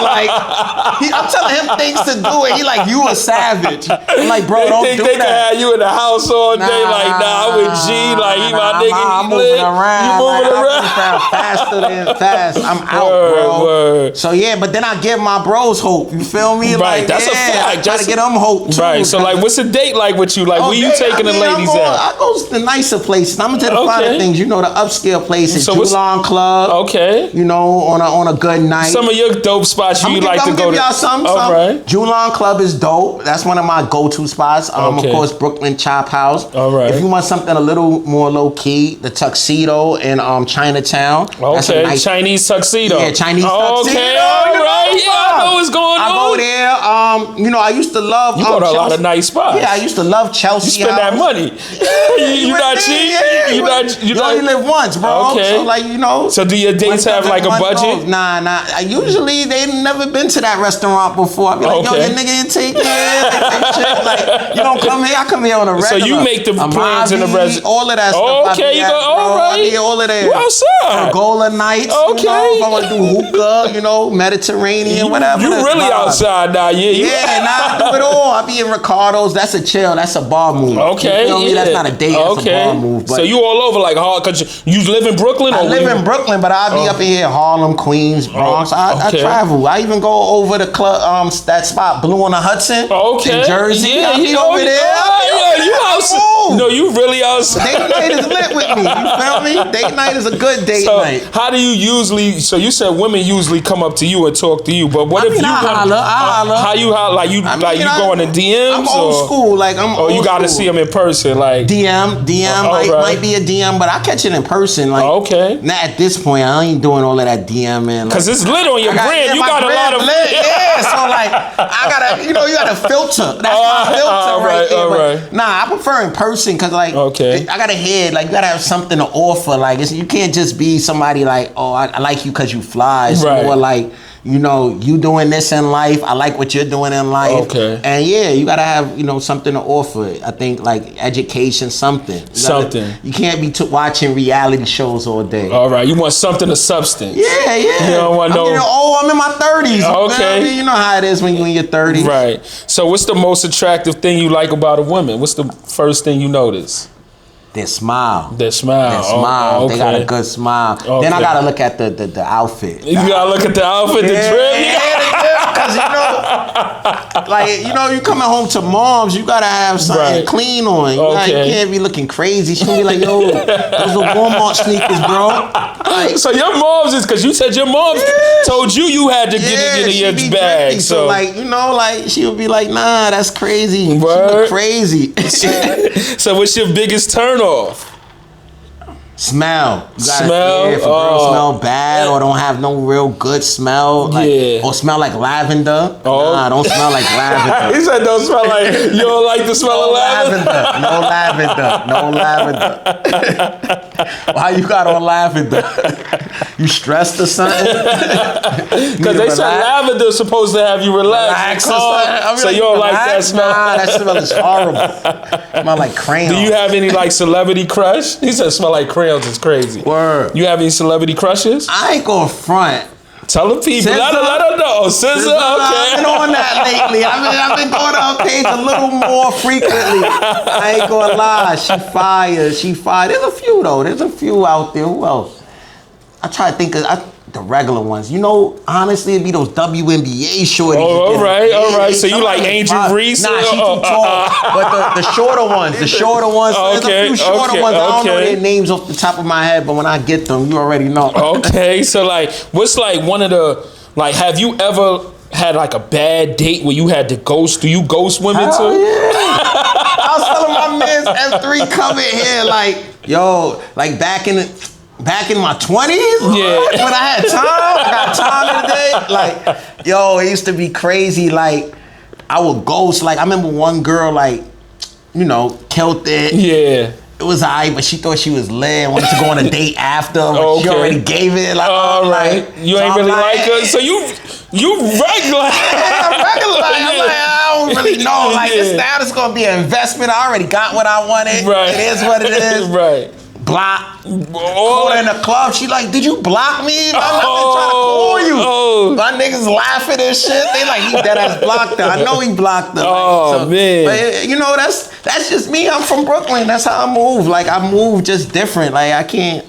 Like, I'm telling him things to do, and he like, you a savage. I'm like, bro, don't do that. They can have you in the house all day. Like, nah, I'm with G. Like, he my nigga. I'm moving around. You moving around? I'm faster than fast. I'm out, bro. So yeah, but then I give my bros hope. You feel me? Right, that's a fact. Try to get them hope too. Right. So like, what's a date like with you? Like, where you taking the ladies at? I go to the nicer places. I'm into the finer things. You know, the upscale places. So Julon Club. Okay. You know, on a good night. Some of your dope spots you like to go to. I'm give y'all some. Right. Julon Club is dope. That's one of my go-to spots. Of course, Brooklyn Chop House. All right. If you want something a little more low-key, the Tuxedo in Chinatown. Okay. Nice, Chinese tuxedo. Yeah, Chinese tuxedo. Okay. All right. Yeah, I know what's going on. I go there. You know, I used to love. You go to a lot of nice spots. Yeah, I used to love Chelsea. You spend that money. You not cheap. You only live once, bro. Okay. So like, you know. So do your dates have like a budget? Nah. Usually they never been to that restaurant before. I be like, yo, your nigga didn't take it. Like, you don't come here. I come here on a regular. So you make the plans in the restaurant. All of that stuff. Okay, you go. All right. I all of that. You outside. Pergola nights. Okay. You know, if I want to do hookah, you know, Mediterranean, whatever. You really outside now, I do it all. I be in Ricardo's. That's a chill. That's a bar move. Okay, you know me? That's not a date. That's a bar move. But so you all over like hard? Cause you live in Brooklyn. I live in Brooklyn, but I be up in here, Harlem, Queens, Bronx. I travel. I even go over the club, that spot, Blue on the Hudson, in Jersey. Yeah, I be over there. You outside? No, you really outside. Date night is lit with me. You feel me? Date night is a good date night. How do you usually? So you said women usually come up to you and talk to you, but what if you holler? How you holler? Like you going to DMs? I'm old school. Like I'm. Oh, you got to see them in person. Like DM might be a DM, but I catch it in person. Like Not at this point. I ain't doing all of that DMing. Cause it's lit on your brand. You got a lot of lit. Yeah. So like I gotta, you gotta filter. That's my filter right there. But nah, I prefer in person because like I got a head. Like you gotta have something to offer. Like you can't just be somebody like, oh, I like you because you fly. It's more like, you doing this in life. I like what you're doing in life. Okay. And yeah, you gotta have, something to offer. I think like education, something. You can't be watching reality shows all day. All right. You want something of substance. Yeah. You don't want I'm in my 30s. Okay. Man. You know how it is when you're in your 30s. Right. So what's the most attractive thing you like about a woman? What's the first thing you notice? Their smile. Their smile. Okay. They got a good smile. Okay. Then I gotta look at the outfit. You gotta look at the outfit, the drip. Because you coming home to mom's, you gotta have something clean on. You can't be looking crazy. She gonna be like, yo, those are Walmart sneakers, bro. Like, so your mom's is because you said your mom told you had to get it in your bag. So she would be like, nah, that's crazy. Word. She look crazy. So what's your biggest turn off? Smell. You gotta, if a girl smell bad or don't have no real good smell, or smell like lavender. Nah, don't smell like lavender. He said don't smell like, you don't like the smell of lavender? No lavender. Why you got on lavender? You stressed or something? Because they said lavender is supposed to have you relaxed. So you don't like that smell? Nah, that smell is horrible. Smell like crayons. Do you have any like celebrity crush? He said smell like crayons is crazy. Word. You have any celebrity crushes? I ain't gonna front. Tell the people. Let them know. SZA, okay. I've been on that lately. I've been going to her page a little more frequently. I ain't gonna lie. She fire. There's a few though. There's a few out there. Who else? I try to think of the regular ones. You know, honestly, it'd be those WNBA shorties. Oh, all right. So you like Angel Reese? Nah, she too tall. But the shorter ones, there's a few shorter ones. I don't know their names off the top of my head, but when I get them, you already know. Okay, so like, what's like one of the, like, have you ever had like a bad date where you had to ghost? Do you ghost women too? Yeah. I was telling my man's F3 coming here, like, yo, like back in my 20s, when I had time, I got time today. Like, yo, it used to be crazy. Like, I would ghost. Like, I remember one girl, like, you know, killed it. Yeah. It was alright, but she thought she was lit. Wanted to go on a date after, but she already gave it. Like, all right, you ain't really like her, so you regular. Yeah, I'm regular. I'm like, I don't really know. Like, this gonna be an investment. I already got what I wanted. Right. It is what it is. Right. Block. Call her in the club. She like, did you block me? I'm not trying to call you. My niggas laughing and shit. They like, he dead ass blocked her. I know he blocked her. Oh, man. But you know, that's just me. I'm from Brooklyn. That's how I move. Like, I move just different. Like, I can't.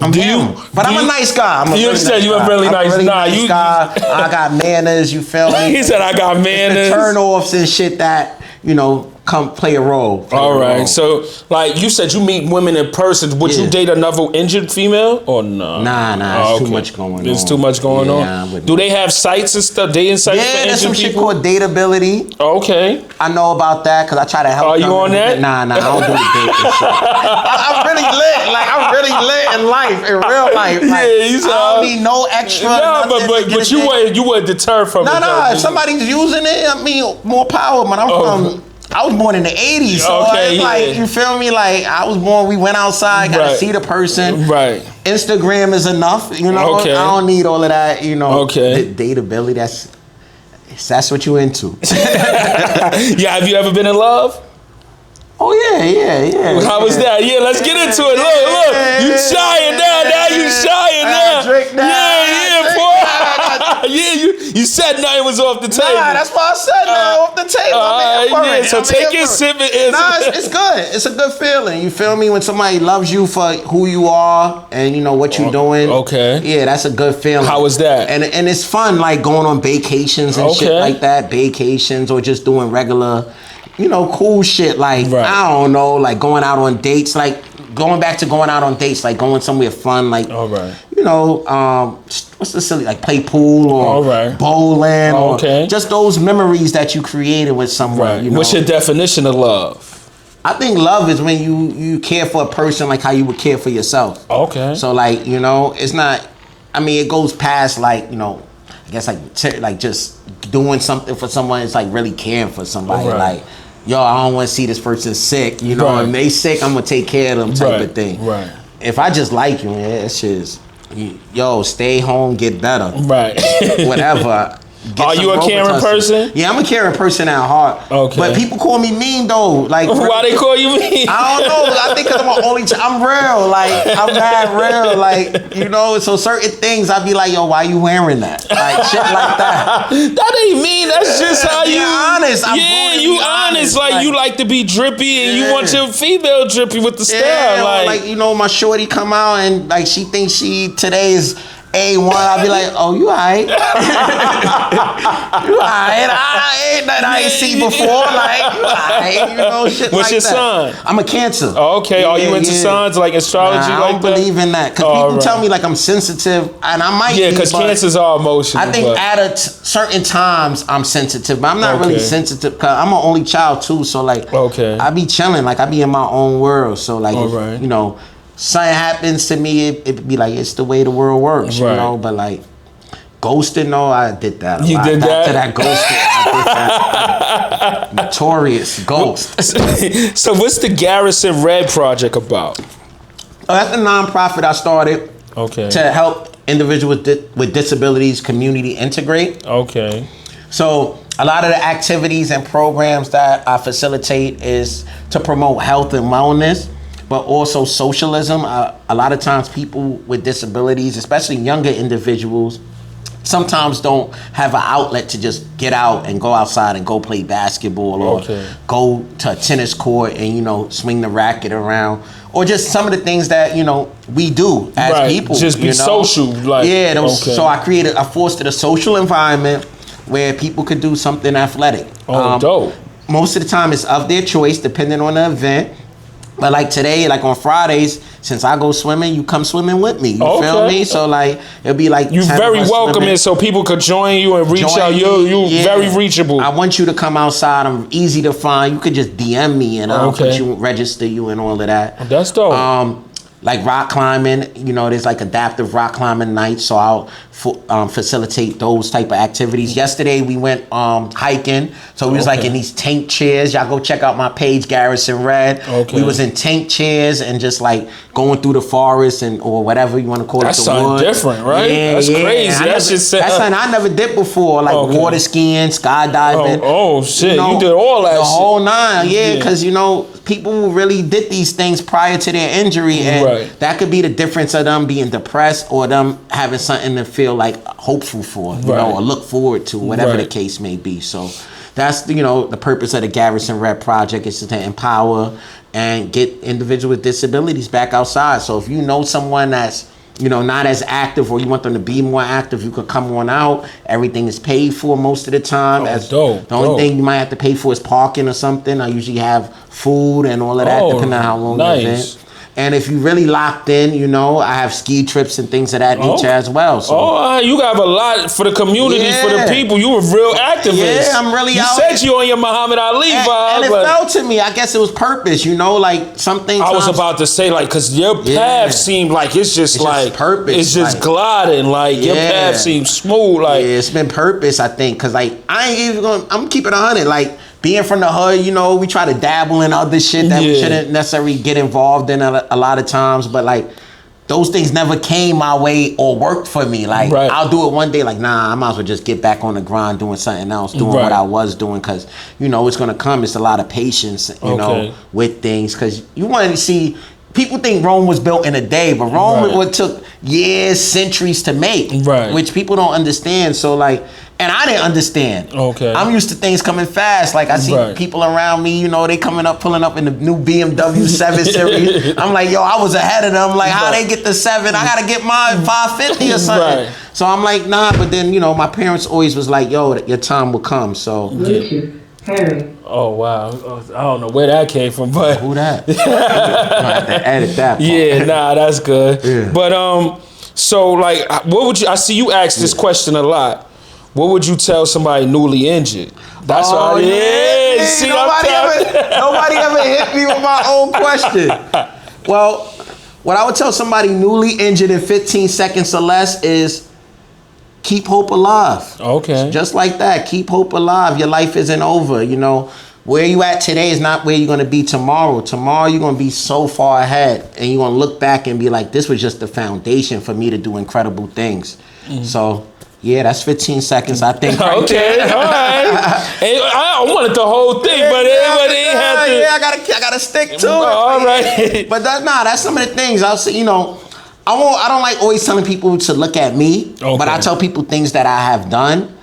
I'm a nice guy. You said you a really nice guy. I got manners. You feel me? He said I got manners. It's the turn-offs and shit that, you know, come play a role. All right. So, like, you said you meet women in person. Would you date another injured female or no? Nah. It's too much going on. There's too much going on. Do they have sites and stuff? Dating sites for injured people? Yeah, there's some shit called Dateability. Okay. I know about that because I try to help. Are you on that? Nah. I don't do the dating shit. I'm really lit. Like, I'm really lit in life, in real life. Like, I don't need no extra. No, but you were deterred from it. Nah. If somebody's using it, I mean, more power. Man, I was born in the 80s, so like, you feel me? Like, I was born, we went outside, got to see the person. Right. Instagram is enough, you know? I don't need all of that, you know? Dateability, that's what you into. Yeah, have you ever been in love? Oh, yeah. How was that? Yeah, let's get into it. Look, you shying now you shying now. Drink now. boy. Yeah, you said nothing was off the table. Nah, that's why I said nothing off the table. So take your sip. It's good. It's a good feeling. You feel me? When somebody loves you for who you are and you know what you're doing. Okay. Yeah, that's a good feeling. How was that? And it's fun, like going on vacations and shit like that. Vacations or just doing regular, you know, cool shit. Like, I don't know, like going out on dates, like going back to going out on dates, like going somewhere fun, like, you know, what's the silly, like play pool or bowling or just those memories that you created with someone. You know? What's your definition of love? I think love is when you care for a person like how you would care for yourself. Okay. So like, you know, it's not, I mean, it goes past like, you know, I guess like just doing something for someone. It's like really caring for somebody. Like, yo, I don't want to see this person sick. You know, if they sick, I'm gonna take care of them type of thing. Right. If I just like you, that shit is, yo, stay home, get better. Right. Whatever. Are you a caring person? Yeah, I'm a caring person at heart. Okay. But people call me mean though. Like, why they call you mean? I don't know. I think because I'm an only child. I'm real. Like, I'm mad real. Like, you know, so certain things I be like, yo, why you wearing that? Like, shit like that. That ain't mean. That's just how you honest. You honest. Like, you like to be drippy and you want your female drippy with the style. Like, you know, my shorty come out and like she thinks today is A1, I'll be like, oh, you alright? You alright? I ain't seen before. Like, you alright? You know, shit. What's like your that. sign? I'm a Cancer. Oh, okay. Are you into signs like astrology? I don't believe in that. Because people tell me like I'm sensitive, and I might be. Yeah, because Cancers are emotional. I think at certain times I'm sensitive, but I'm not really sensitive because I'm an only child too. So like, I be chilling. Like, I be in my own world. So like, you know, something happens to me, it be like, it's the way the world works, you know? But like, ghosting, no, I did that a lot. You did that? To that ghosting, I did that. Notorious ghost. So what's the Garrison Red Project about? That's a nonprofit I started to help individuals with disabilities community integrate. Okay. So a lot of the activities and programs that I facilitate is to promote health and wellness, but also socialism. A lot of times people with disabilities, especially younger individuals, sometimes don't have an outlet to just get out and go outside and go play basketball or go to a tennis court and, you know, swing the racket around. Or just some of the things that, you know, we do as people. Just be social. Like, so I fostered a social environment where people could do something athletic. Dope. Most of the time it's of their choice, depending on the event. But like today, like on Fridays, since I go swimming, you come swimming with me. You feel me? So like it'll be like you very welcoming, so people could join you and reach out. You very reachable. I want you to come outside. I'm easy to find. You could just DM me and I'll put you, register you and all of that. That's dope. Like rock climbing, you know, there's like adaptive rock climbing nights, so I'll facilitate those type of activities. Yesterday we went hiking, so we was like in these tank chairs. Y'all go check out my page, Garrison Red. We was in tank chairs and just like going through the forest and or whatever you want to call it. That sounds different, right? Yeah, that's crazy. That's something I never did before, like water skiing, skydiving. Oh shit, you did all that. The whole nine, because you know people really did these things prior to their injury, and that could be the difference of them being depressed or them having something to feel like hopeful for, you know, or look forward to, whatever the case may be. So that's, you know, the purpose of the Garrison Red Project is to empower and get individuals with disabilities back outside. So if you know someone that's, you know, not as active or you want them to be more active, you could come on out. Everything is paid for most of the time. The only thing you might have to pay for is parking or something. I usually have food and all of that, depending on how long the event. And if you really locked in, you know, I have ski trips and things of that nature as well. So. You have a lot for the community, for the people. You were real activist. Yeah, I'm really out. You said you on your Muhammad Ali vibe. And it felt to me, I guess it was purpose, you know, like something. I was about to say, like, because your path seemed like it's just like purpose. It's just like, gliding. Like, your path seems smooth. Like, it's been purpose, I think, because, like, I ain't even going to, I'm keeping 100. Like, being from the hood, you know, we try to dabble in other shit that we shouldn't necessarily get involved in a lot of times. But like, those things never came my way or worked for me. Like, I'll do it one day, like, nah, I might as well just get back on the grind doing something else, doing what I was doing. Because, you know, it's going to come. It's a lot of patience, you know, with things. Because you want to see, people think Rome was built in a day, but Rome took years, centuries to make, which people don't understand. So, like, and I didn't understand. I'm used to things coming fast. Like, I see people around me, you know, they pulling up in the new BMW 7 Series. I'm like, yo, I was ahead of them. Like, how they get the 7? I got to get mine 550 or something. So I'm like, nah, but then, you know, my parents always was like, yo, your time will come. So. Harry. Oh, wow. I don't know where that came from, but. Who that? I have to edit that part. Yeah, nah, that's good. But, so, like, what would you, I see you ask this question a lot. What would you tell somebody newly injured? That's what See, nobody ever hit me with my own question. Well, what I would tell somebody newly injured in 15 seconds or less is keep hope alive. Just like that. Keep hope alive. Your life isn't over. You know, where you at today is not where you're going to be tomorrow. Tomorrow you're going to be so far ahead and you're going to look back and be like, this was just the foundation for me to do incredible things. So, yeah, that's 15 seconds, I think. Right there. All right. I wanted the whole thing, but it had to. Yeah, I gotta stick to it. All right. But that's some of the things I'll say. You know, I don't like always telling people to look at me, but I tell people things that I have done.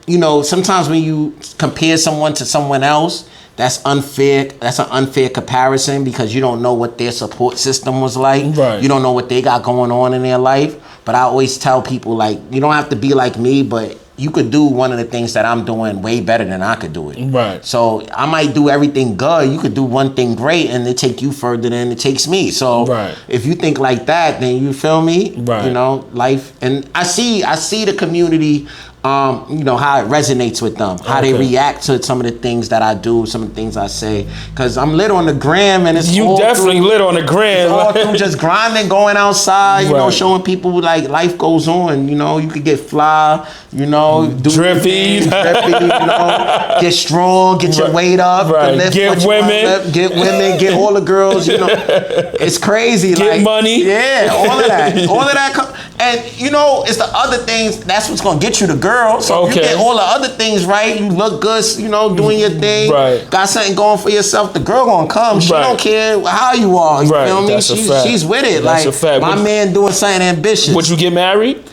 You know, sometimes when you compare someone to someone else, that's unfair. That's an unfair comparison because you don't know what their support system was like. You don't know what they got going on in their life. But I always tell people, like, you don't have to be like me, but you could do one of the things that I'm doing way better than I could do it. So I might do everything good. You could do one thing great and it take you further than it takes me. So if you think like that, then you feel me? You know, life. And I see the community, you know, how it resonates with them, how they react to some of the things that I do, some of the things I say. Because I'm lit on the gram and it's You definitely lit on the gram. It's all through just grinding, going outside, you know, showing people like life goes on. You know, you could get fly, you know, do drippy, you know, get strong, get your weight up, get women, get all the girls, you know. It's crazy. Get like, money. Yeah, all of that. And, you know, it's the other things, that's what's going to get you the girl. So if you get all the other things right, you look good, you know, doing your thing, got something going for yourself, the girl going to come. She don't care how you are. You feel me? She's with it. That's like, my man doing something ambitious. Would you get married?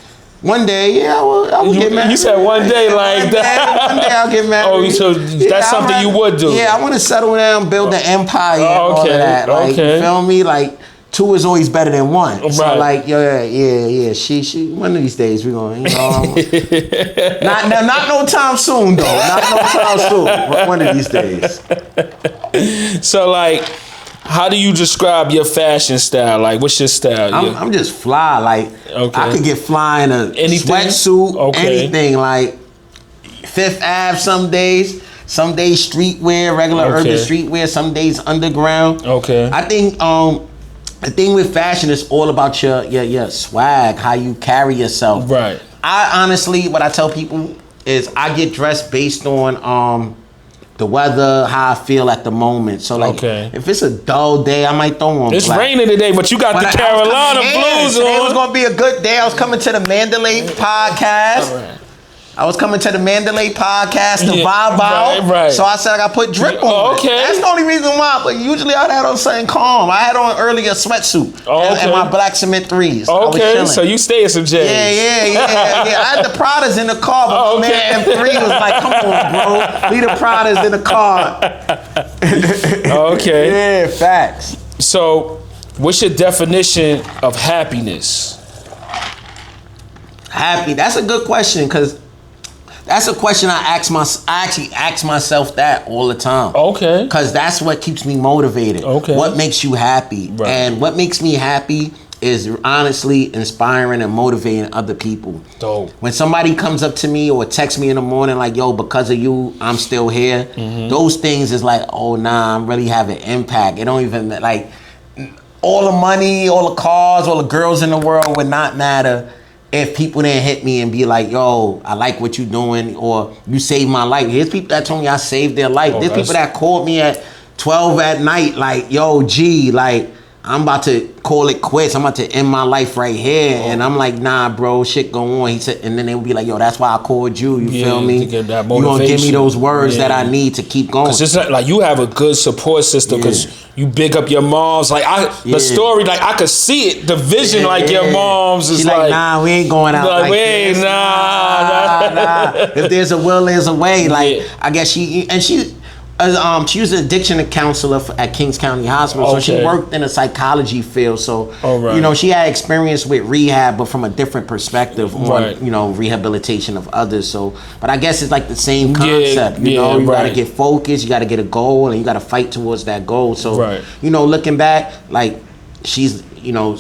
One day, yeah, I will get married. You said one day like that. One day I'll get married. Oh, so that's something you would do. Yeah, I want to settle down, build an empire, and all of that. Like, you feel me? Like, 2 is always better than 1. Right. So like, yeah. She. One of these days we gonna, not no time soon though. Not no time soon. One of these days. So like, how do you describe your fashion style? Like, what's your style? I'm just fly. Like, I could get fly in a sweatsuit, anything. Like, Fifth Ave some days. Some days streetwear, regular urban streetwear. Some days underground. Okay. I think the thing with fashion is all about your swag, how you carry yourself. Right. I honestly, what I tell people is I get dressed based on the weather, how I feel at the moment. So like, if it's a dull day, I might throw on. It's raining today, but you got the Carolina blues on. Today was gonna be a good day. I was coming to the Mandalay podcast. All right. I was coming to the Mandalay podcast to vibe out. Right. So I said I got to put drip on. Okay. That's the only reason why. But usually I'd had on something calm. I had on earlier a sweatsuit and my black cement 3s. Okay. So you stay in some J's. Yeah. I had the Pradas in the car, but man, M3 was like, come on, bro. Leave the Pradas in the car. Yeah, facts. So what's your definition of happiness? Happy. That's a good question because that's a question I actually ask myself that all the time. Okay. Because that's what keeps me motivated. Okay. What makes you happy? Right. And what makes me happy is honestly inspiring and motivating other people. Dope. When somebody comes up to me or texts me in the morning like, yo, because of you, I'm still here. Mm-hmm. Those things is like, oh, nah, I'm really having impact. It don't even, like, all the money, all the cars, all the girls in the world would not matter if people didn't hit me and be like, yo, I like what you're doing, or you saved my life. There's people that told me I saved their life. There's people that called me at 12 at night like, yo, G, like, I'm about to call it quits. I'm about to end my life right here. And I'm like, nah, bro, shit go on. He said, and then they would be like, yo, that's why I called you. You feel me? You gonna give me those words that I need to keep going. Cause it's like you have a good support system because you big up your moms. Like the story, like I could see it. The vision, like your moms is like, nah, we ain't going out like this. Nah. If there's a will, there's a way. Like I guess she was an addiction counselor at Kings County Hospital, so she worked in a psychology field. So, you know, she had experience with rehab, but from a different perspective on, you know, rehabilitation of others. So, but I guess it's like the same concept. You know, you gotta get focused, you gotta get a goal, and you gotta fight towards that goal. So, you know, looking back, like she's, you know,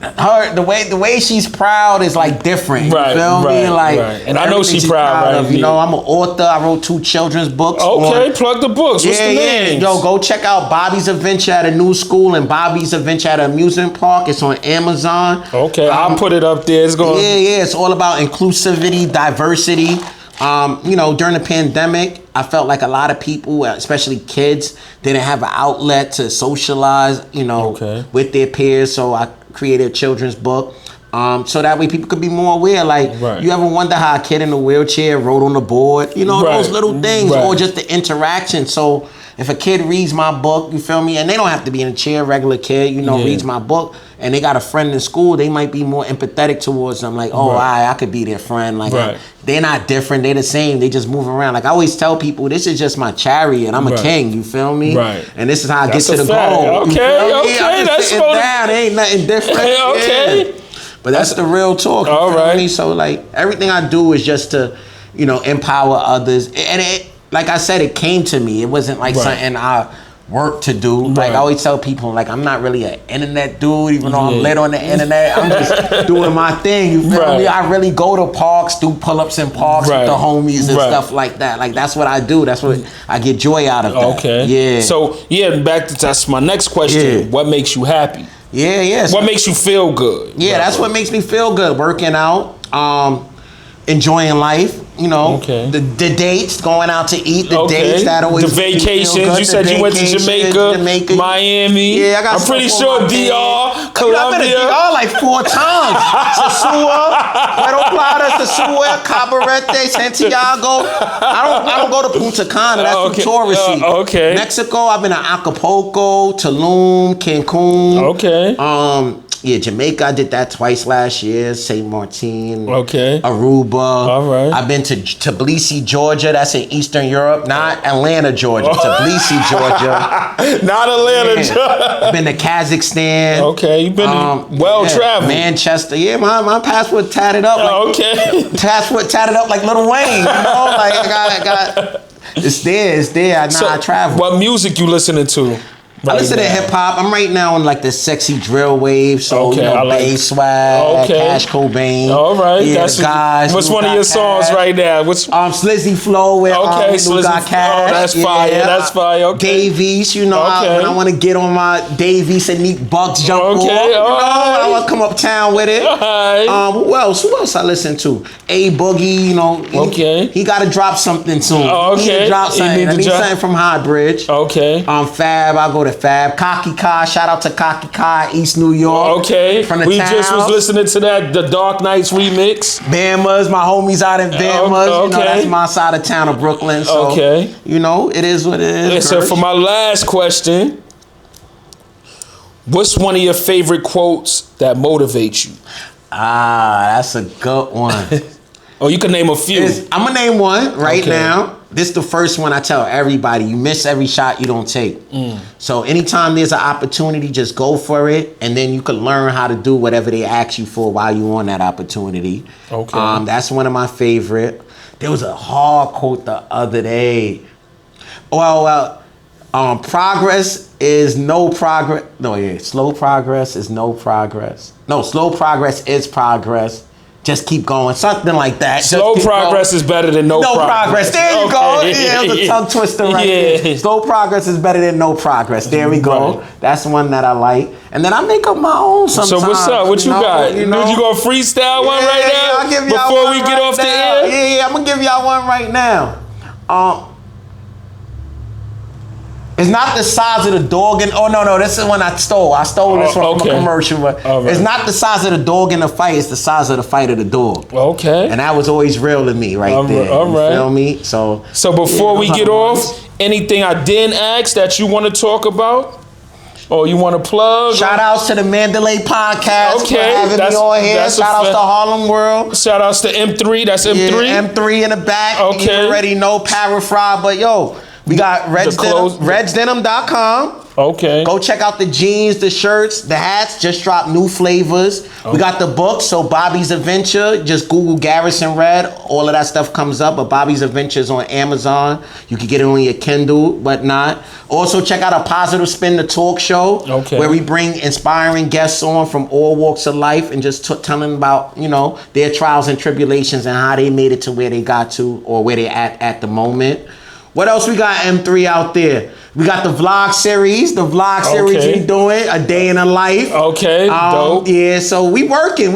her the way she's proud is like different. You feel me? Like, and I know she's proud of. You know, I'm an author. I wrote 2 children's books. Plug the books. What's the name? Yo, go check out Bobby's Adventure at a New School and Bobby's Adventure at an Amusement Park. It's on Amazon. I'll put it up there. It's going. It's all about inclusivity, diversity. You know, during the pandemic, I felt like a lot of people, especially kids, didn't have an outlet to socialize, you know, with their peers. So I created a children's book. So that way people could be more aware. Like, you ever wonder how a kid in a wheelchair wrote on the board? You know, those little things, or just the interaction. So if a kid reads my book, you feel me? And they don't have to be in a chair, regular kid, you know, reads my book, and they got a friend in school, they might be more empathetic towards them. Like, oh, I could be their friend. Like, they're not different. They're the same. They just move around. Like, I always tell people, this is just my chariot. I'm a king, you feel me? And this is how I get to the goal. That's sitting down. There ain't nothing different. But that's the real talk. You feel me? So, like, everything I do is just to, you know, empower others. And it, like I said, it came to me. It wasn't like something I worked to do. Like I always tell people, like, I'm not really an internet dude, even though I'm lit on the internet. I'm just doing my thing. You feel me? I really go to parks, do pull-ups in parks with the homies and stuff like that. Like, that's what I do. That's what I get joy out of that. So, back to that's my next question. What makes you happy? What makes you feel good? That's what makes me feel good. Working out, enjoying life, you know, the dates, going out to eat, the dates that always the vacations. You said you went to Jamaica, Miami. I'm pretty sure DR, Colombia. I've been to DR like 4 times. Sosua, Puerto Plata, Sosua, Cabarete, Santiago. I don't go to Punta Cana. That's too touristy. Mexico, I've been to Acapulco, Tulum, Cancun. Yeah, Jamaica, I did that twice last year. St. Martin. Okay. Aruba. All right. I've been to Tbilisi, Georgia. That's in Eastern Europe. Not Atlanta, Georgia. Tbilisi, Georgia. Not Atlanta, Georgia. I've been to Kazakhstan. Okay, you've been well-traveled. Manchester. Yeah, my passport tatted up. Passport tatted up like Lil Wayne. You know? Like, I got it's there. I travel. What music you listening to? I listen to hip hop. I'm right now on like the sexy drill wave, so bass swag, Cash Cobain. All right, that's guys. What's one of your songs right now? What's Slizzy Flow with Slizzy got Cash. Oh, that's fire. That's fire. Okay. Davies, when I want to get on my Davies and Neat Bucks jump off. I want to come uptown with it. Who else I listen to? A Boogie. He got to drop something soon. He need to drop something. I need something from High Bridge. Fab, I go to Fab. Cocky Kai, shout out to Cocky Kai, East New York. Okay. We just was listening to the Dark Knights remix. Bama's, my homies out in Bama's. That's my side of town of Brooklyn. So, it is what it is. So for my last question, what's one of your favorite quotes that motivates you? That's a good one. You can name a few. I'm going to name one right now. This is the first one I tell everybody. You miss every shot you don't take. So anytime there's an opportunity, just go for it. And then you can learn how to do whatever they ask you for while you're on that opportunity. That's one of my favorite. There was a hard quote the other day. Progress is no progress. Slow progress is no progress. No, slow progress is progress. Just keep going. Something like that. Slow progress is better than no progress. There you go. Yeah, it was a tongue twister right there. Slow progress is better than no progress. There we go. Right. That's one that I like. And then I make up my own sometimes. So what's up? What you got? You gonna freestyle one right now? I'll give y'all before one we get off the air? Yeah, I'm gonna give y'all one right now. It's not the size of the dog no, this is one I stole. I stole this one from a commercial, but it's not the size of the dog in the fight, it's the size of the fight of the dog. Okay. And that was always real to me there. All right. You feel me? So before we get off, anything I didn't ask that you want to talk about? Or you want to plug? Shout outs to the Mandalay Podcast for having me on here. Shout outs to Harlem World. Shout outs to M3. That's M3? Yeah, M3 in the back. Okay. You already know Parafry, but we got redsdenim.com. Okay. Go check out the jeans, the shirts, the hats. Just dropped new flavors. We got the books. So Bobby's Adventure. Just Google Garrison Red. All of that stuff comes up. But Bobby's Adventure is on Amazon. You can get it on your Kindle, whatnot. Also check out A Positive Spin, the talk show. Where we bring inspiring guests on from all walks of life and just telling about, their trials and tribulations and how they made it to where they got to or where they're at the moment. What else we got, M3, out there? We got the vlog series. The vlog series we doing, A Day in a Life. Okay, dope. Yeah, so we working.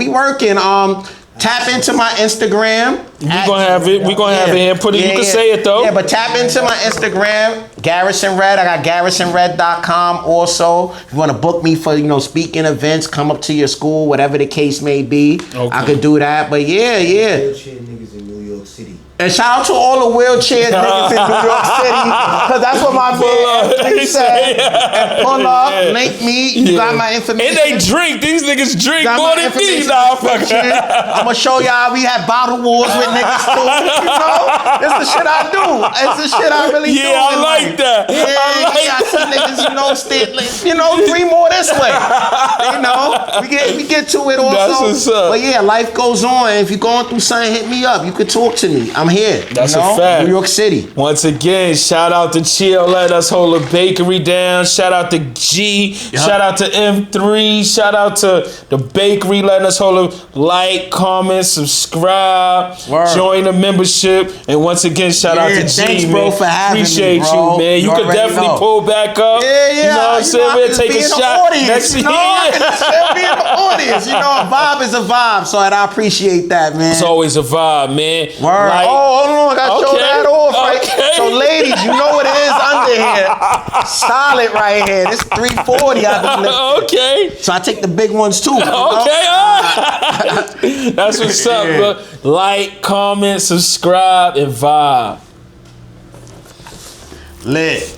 Tap into my Instagram. We're gonna have it. We're gonna have it here. You can say it though. Yeah, but tap into my Instagram, Garrison Red. I got GarrisonRed.com also. If you want to book me for, speaking events, come up to your school, whatever the case may be. I could do that. But yeah. Wheelchair niggas in New York City. And shout out to all the wheelchair niggas in New York City, because that's what my man said. And pull up, link me. You got my information. And they drink. These niggas drink more than me. I'm gonna show y'all we have bottle wars with niggas too. It's the shit I do. It's the shit I really do. Yeah, I like that. I see niggas, three more this way. We get to it also. That's what's up. But yeah, life goes on. If you're going through something, hit me up. You could talk to me. I'm here. That's a fact. New York City. Once again, shout out to Chill, let us hold a bakery down. Shout out to G. Shout out to M3. Shout out to the bakery, letting us hold a comment, subscribe, join the membership, and once again, shout out to G. Thanks, bro, for having Appreciate me, bro. you, man. You could definitely pull back up. Yeah. You know what I'm saying? We'll take a shot next year. I can still be in the audience. A vibe is a vibe, so I appreciate that, man. It's always a vibe, man. Hold on, I gotta show that off, right? So ladies, you know what it is under here. Solid right here. This 340 I been lifting. Okay. So I take the big ones too. Okay. That's what's up, bro. Like, comment, subscribe, and vibe. Lit.